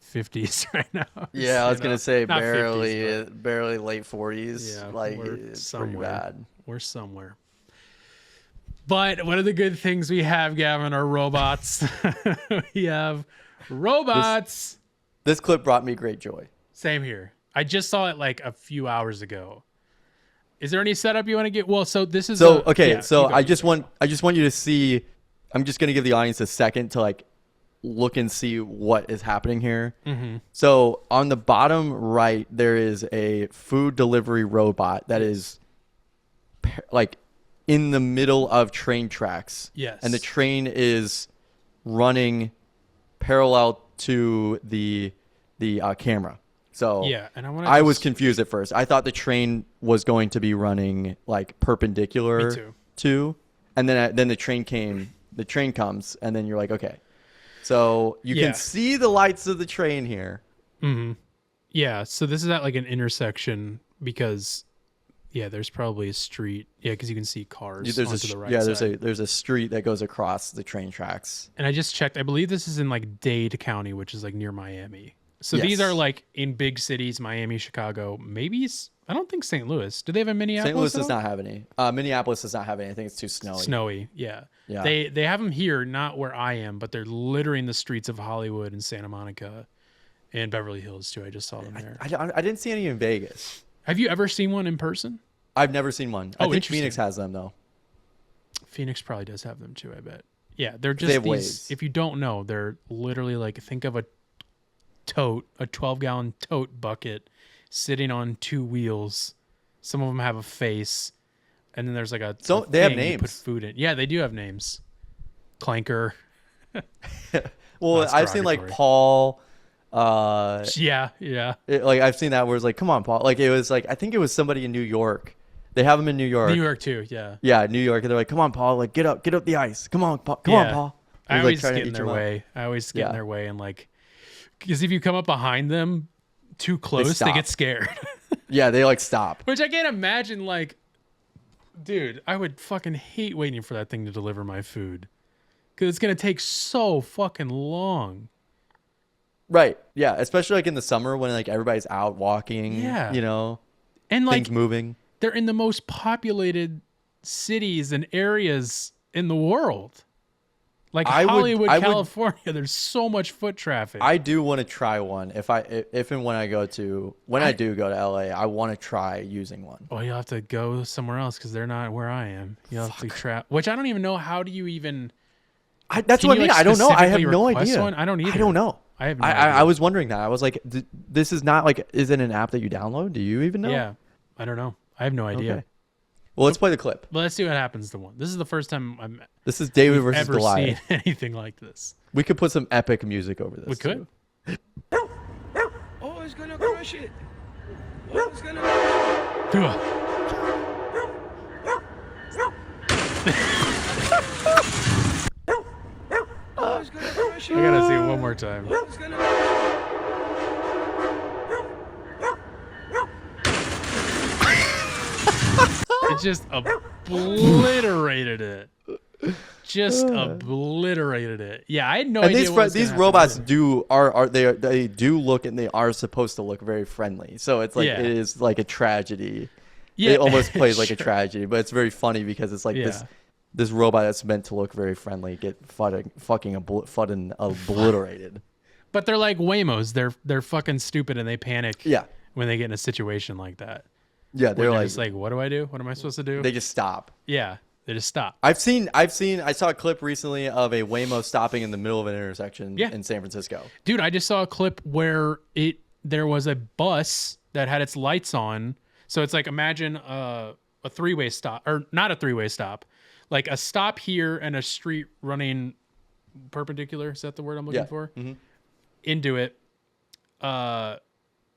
50s right now. Yeah, I was gonna say Not 50s, barely late 40s. Yeah, like we're it's pretty somewhere. bad. We're somewhere. But one of the good things we have, Gavin, are robots. We have robots. This clip brought me great joy. Same here. I just saw it like a few hours ago. Is there any setup you want to get? Well, so this is So yeah, you go. I just want you to see. I'm just gonna give the audience a second to like look and see what is happening here. Mm-hmm. So on the bottom right, there is a food delivery robot that is like in the middle of train tracks. Yes. And the train is running parallel to the camera. So Yeah, and I was confused at first. I thought the train was going to be running like perpendicular Me too. to, and then the train comes, and then you're like, okay. So you Yeah. can see the lights of the train here. Yeah, so this is at like an intersection because there's probably a street. Yeah, because you can see cars There's onto the right there's side. a street that goes across the train tracks. And I just checked. I believe this is in like Dade County, which is like near Miami. So these Yes. are like in big cities, Miami, Chicago, maybe. I don't think St. Louis. Do they have a Minneapolis? St. Louis at does all? not have any. Minneapolis does not have any. I think it's too snowy. Snowy, yeah. Yeah. They have them here, not where I am, but they're littering the streets of Hollywood and Santa Monica and Beverly Hills too. I just saw them there. I didn't see any in Vegas. Have you ever seen one in person? I've never seen one. I Oh, think interesting. Phoenix has them though. Phoenix probably does have them too, I bet. Yeah, they're They just have these. waves. If you don't know, they're literally like, think of a 12-gallon tote bucket sitting on two wheels. Some of them have a face, and then there's like a. So a they have thing you put names. food in. Yeah, they do have names. Clanker. Well, That's I've seen like derogatory. Paul. Yeah. Like I've seen that where it's like, come on, Paul. Like it was like I think it was somebody in New York. They have them in New York. New York too. Yeah. Yeah, New York. And they're like, come on, Paul. Like get up the ice. Come on, Paul. Come on, Paul. I He's, always trying to get in eat their you up. way. I always get in Yeah. their way, and like, because if you come up behind them too close, they stop. get scared. Yeah, they like stop. Which I can't imagine. Like, dude, I would fucking hate waiting for that thing to deliver my food because it's gonna take so fucking long. Right. Yeah. Especially like in the summer when like everybody's out walking. Yeah. You know, And like, things moving. they're in the most populated cities and areas in the world. Like I would- Hollywood, I would- California, there's so much foot traffic. I do want to try one. If and when I do go to LA, I want to try using one. Well, you'll have to go somewhere else because they're not where I am. You'll have to trap, which I don't even know. How do you even? That's Can what I you, mean. like, I don't know. I have specifically no request idea. one? I don't either. I don't know. I have no I idea. was wondering that. I was like, this is not like, is it an app that you download? Do you even know? Yeah, I don't know. I have no idea. Okay. Well, let's play the clip. But let's see what happens to one. This is the first time This is David we've versus ever Goliath. seen anything like this. We could put some epic music over this. We could. too. Oh, it's gonna crush it. Oh, it's gonna crush it. Ugh. Oh, it's gonna crush I it. gotta see it one more time. Oh, it's gonna crush It just obliterated it. Just obliterated it. Yeah, I had no And idea. these what was these gonna happen robots either. they do look and they are supposed to look very friendly. So it's like Yeah. it is like a tragedy. Yeah, It almost plays like a sure. tragedy, but it's very funny because it's like Yeah. this robot that's meant to look very friendly get fucking obliterated. But they're like Waymos. They're fucking stupid and they panic. Yeah. When they get in a situation like that. Yeah, Where they're they're like, just like, what do I do? What am I supposed to do? they just stop. Yeah, they just stop. I saw a clip recently of a Waymo stopping in the middle of an intersection Yeah. in San Francisco. Dude, I just saw a clip where there was a bus that had its lights on. So it's like, imagine a three-way stop, or not a three-way stop, like a stop here and a street running perpendicular. Is that the word I'm looking Yeah. for? Mhm. Into it. And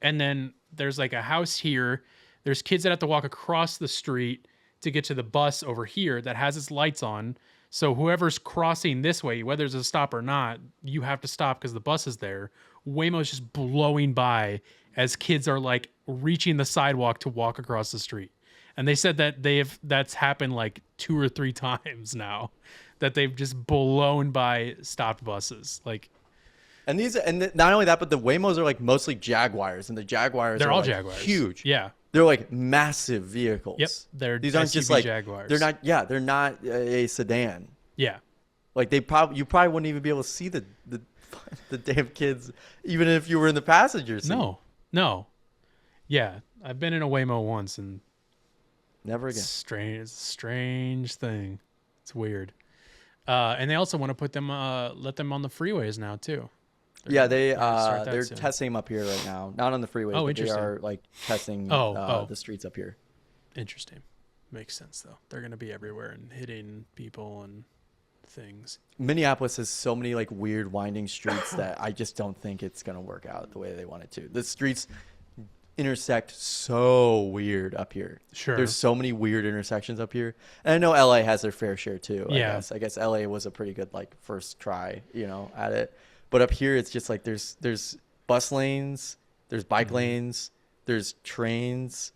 then there's like a house here. There's kids that have to walk across the street to get to the bus over here that has its lights on. So whoever's crossing this way, whether there's a stop or not, you have to stop because the bus is there. Waymo's just blowing by as kids are like reaching the sidewalk to walk across the street. And they said that that's happened like 2 or 3 times now, that they've just blown by stopped buses. Like, And not only that, but the Waymos are like mostly Jaguars, and the Jaguars they're are all like Jaguars. huge. Yeah. They're like massive vehicles. Yep. They're These aren't just SUV like Jaguars. They're not a sedan. Yeah. Like you probably wouldn't even be able to see the damn kids, even if you were in the passenger seat. No. Yeah. I've been in a Waymo once and Never again. it's a strange thing. It's weird. And they also want to put them, let them on the freeways now too. Yeah, gonna start that they're soon. testing them up here right now. Not on the freeway, Oh, but they interesting. are like testing Oh. the streets up here. Interesting. Makes sense though. They're going to be everywhere and hitting people and things. Minneapolis has so many like weird winding streets that I just don't think it's gonna work out the way they want it to. The streets intersect so weird up here. Sure. There's so many weird intersections up here. And I know LA has their fair share too. Yeah. I guess LA was a pretty good like first try, at it. But up here it's just like there's bus lanes, there's bike Mm-hmm. lanes, there's trains,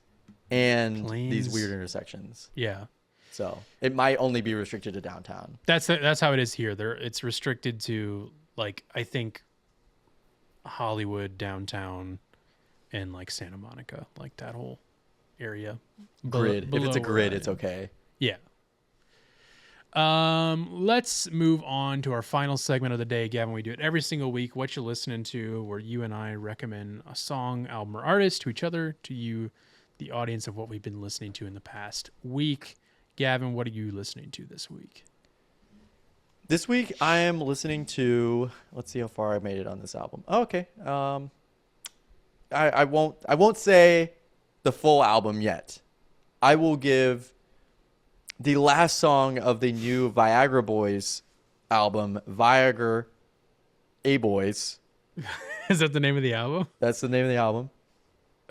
and these Planes. weird intersections. Yeah. So it might only be restricted to downtown. That's how it is here. It's restricted to like, I think Hollywood, downtown, and like Santa Monica, like that whole area. Grid. If it's a below grid, where I it's am. okay. Yeah. Let's move on to our final segment of the day, Gavin. We do it every single week. What you listening to, where you and I recommend a song, album, or artist to each other, to you, the audience, of what we've been listening to in the past week. Gavin, what are you listening to this week? This week I am listening to. Let's see how far I made it on this album. Oh, okay. I won't say the full album yet. I will give the last song of the new Viagra Boys album, Viagra A Boys. Is that the name of the album? That's the name of the album.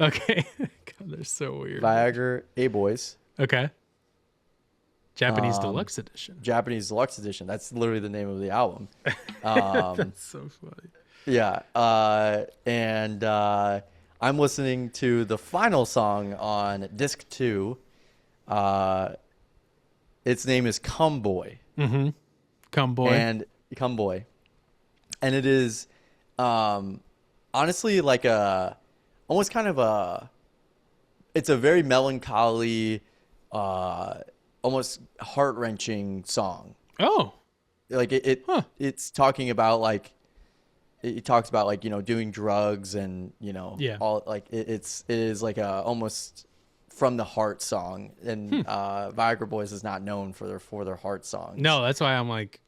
Okay. God, they're so weird. Viagra A Boys. Okay. Japanese Deluxe Edition. Japanese Deluxe Edition. That's literally the name of the album. That's so funny. Yeah. And I'm listening to the final song on disc 2. Its name is Come Boy. Mm-hmm. Come boy. And Come Boy. And it is honestly like almost kind of it's a very melancholy, almost heart-wrenching song. Oh. Like it's talking about like, it talks about like, doing drugs and, Yeah. all like it is like a almost from the heart song. And Viagra Boys is not known for their heart songs. No, that's why I'm like,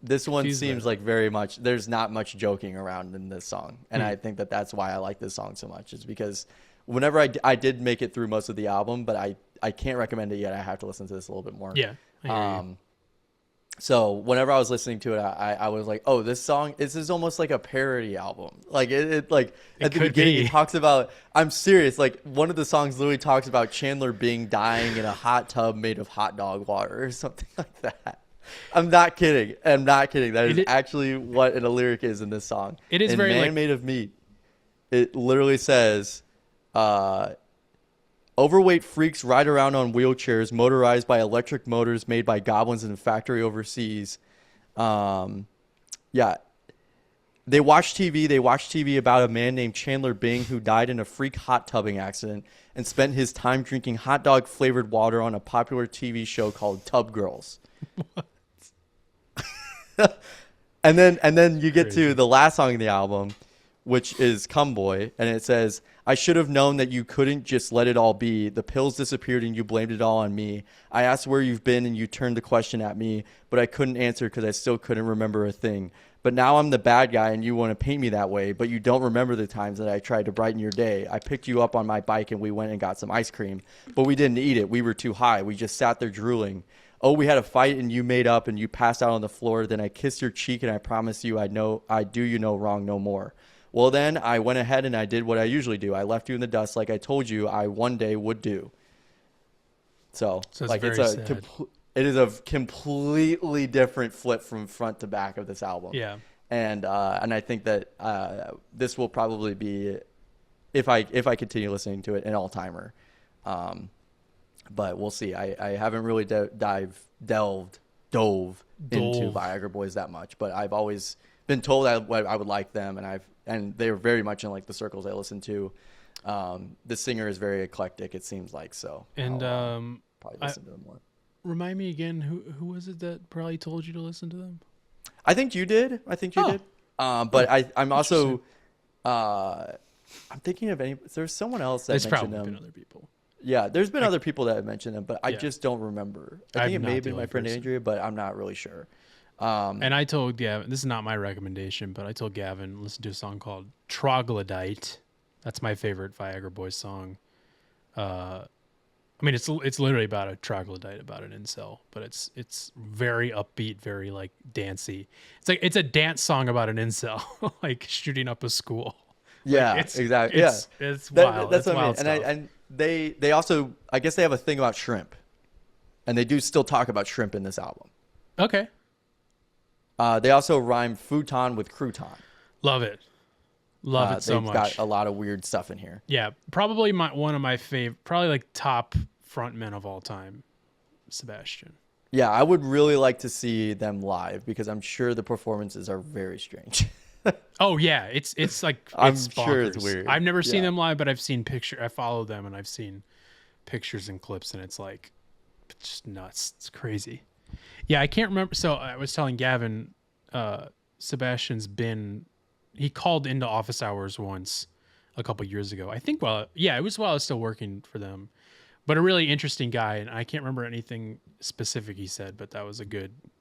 This one Confused by seems that. like very much. There's not much joking around in this song, and I think that that's why I like this song so much. Is because whenever I did make it through most of the album, but I can't recommend it yet. I have to listen to this a little bit more. Yeah. I hear you. So whenever I was listening to it, I was like, oh, this is almost like a parody album. Like it like at the could beginning be. it talks about, I'm serious, like one of the songs literally talks about Chandler Bing dying in a hot tub made of hot dog water or something like that. I'm not kidding. That is actually what a lyric is in this song. It is in very, Man like- Made of Meat. It literally says, overweight freaks ride around on wheelchairs motorized by electric motors made by goblins in a factory overseas. Yeah. They watch TV about a man named Chandler Bing who died in a freak hot tubbing accident and spent his time drinking hot dog flavored water on a popular TV show called Tub Girls. And then you get to the last song in the album, which is Come Boy, and it says, I should have known that you couldn't just let it all be. The pills disappeared and you blamed it all on me. I asked where you've been and you turned the question at me, but I couldn't answer because I still couldn't remember a thing. But now I'm the bad guy and you want to paint me that way, but you don't remember the times that I tried to brighten your day. I picked you up on my bike and we went and got some ice cream, but we didn't eat it. We were too high. We just sat there drooling. Oh, we had a fight and you made up and you passed out on the floor. Then I kissed your cheek and I promised you I'd do you no wrong no more. Well, then I went ahead and I did what I usually do. I left you in the dust like I told you I one day would do. So it's like very it's sad. it is a completely different flip from front to back of this album. Yeah. And I think that this will probably be, if I continue listening to it, an all-timer. But we'll see. I haven't really dove into Viagra Boys that much, but I've always been told I would like them, and they're very much in like the circles I listen to. The singer is very eclectic, it seems like, so. And I'll probably listen to them more. remind me again, who was it that probably told you to listen to them? I think you did. But I'm also, I'm thinking of there's someone else that There's mentioned probably them. been other people. Yeah, there's been other people that have mentioned them, but I Yeah. just don't remember. I I'm think it not may have the been my only friend person. Andrea, but I'm not really sure. And I told Gavin, this is not my recommendation, but I told Gavin, listen to a song called Troglodyte. That's my favorite Viagra Boys song. I mean, it's literally about a troglodyte, about an incel, but it's very upbeat, very like dancey. It's a dance song about an incel, like shooting up a school. Yeah, It's- exactly. it's wild. That's It's what I mean. wild stuff. And they also, I guess they have a thing about shrimp, and they do still talk about shrimp in this album. Okay, They also rhyme futon with crouton. love it so They've much. got a lot of weird stuff in here. Yeah, probably one of my probably like top frontmen of all time, Sebastian. Yeah, I would really like to see them live because I'm sure the performances are very strange. Oh yeah, it's like I'm it's sure it's bonkers. weird. I've never seen Yeah. them live, but I've seen I follow them and I've seen pictures and clips, and it's like it's just nuts. It's crazy. Yeah, I can't remember. So I was telling Gavin, Sebastian's he called into office hours once a couple years ago. I think it was while I was still working for them. But a really interesting guy, and I can't remember anything specific he said, but that was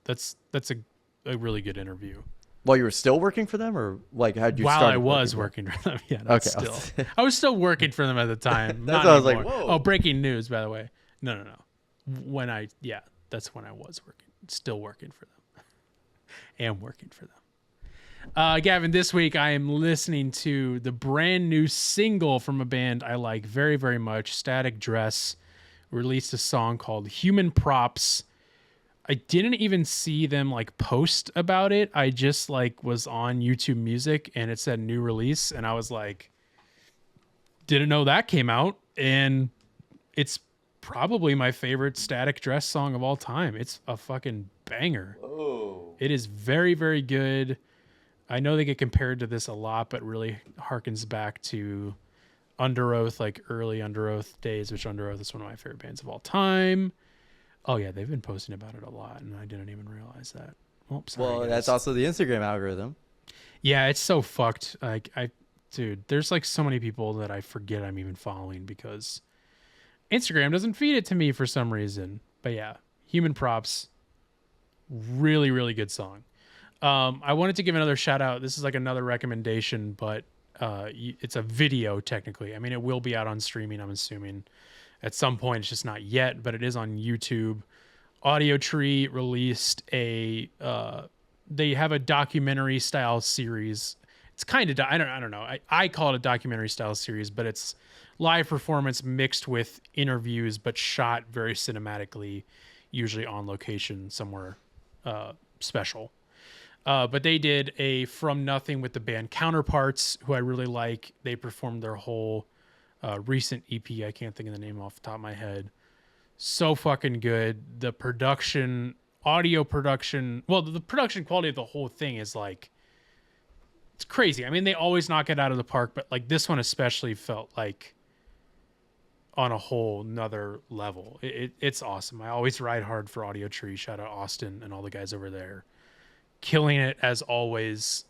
that's a really good interview. While you were still working for them, or like had you While started I was working working for them, yeah, not Okay. still. I was still working for them at the time. That's not what I was like, anymore. whoa. Oh, breaking news, by the way. No. That's when I was still working for them. And working for them. Gavin, this week I am listening to the brand new single from a band I like very, very much. Static Dress released a song called Human Props. I didn't even see them like post about it. I just like was on YouTube Music and it said new release, and I was like, didn't know that came out. And it's probably my favorite Static Dress song of all time. It's a fucking banger. Oh. It is very, very good. I know they get compared to this a lot, but really harkens back to Under Oath, like early Under Oath days, which Under Oath is one of my favorite bands of all time. Oh yeah, they've been posting about it a lot, and I didn't even realize that. Oh, sorry, Well, guys. that's also the Instagram algorithm. Yeah, it's so fucked. Like dude, there's like so many people that I forget I'm even following because Instagram doesn't feed it to me for some reason. But yeah, Human Props, really, really good song. I wanted to give another shout out. This is like another recommendation, but it's a video technically. I mean, it will be out on streaming, I'm assuming at some point. It's just not yet, but it is on YouTube. Audio Tree released they have a documentary style series. It's kind of, I don't know. I call it a documentary style series, but it's live performance mixed with interviews, but shot very cinematically, usually on location somewhere special. But they did a From Nothing with the band Counterparts, who I really like. They performed their whole recent EP. I can't think of the name off the top of my head. So fucking good. The production, audio production, well, the production quality of the whole thing is like, it's crazy. I mean, they always knock it out of the park, but like this one especially felt like on a whole nother level. It's awesome. I always ride hard for Audio Tree. Shout out Austin and all the guys over there. Killing it as always.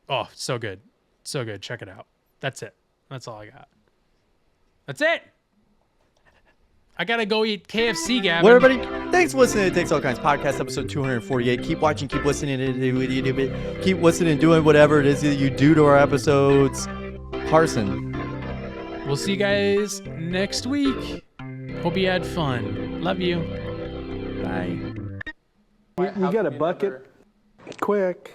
Oh, so good. So good. Check it out. That's it. That's all I got. That's it. I gotta go eat KFC, Gavin. Well, everybody, thanks for listening to Takes All Kinds podcast, episode 248. Keep watching, keep listening, keep listening, doing whatever it is that you do to our episodes. Carson. We'll see you guys next week. Hope you had fun. Love you. Bye. You got a bucket? Quick.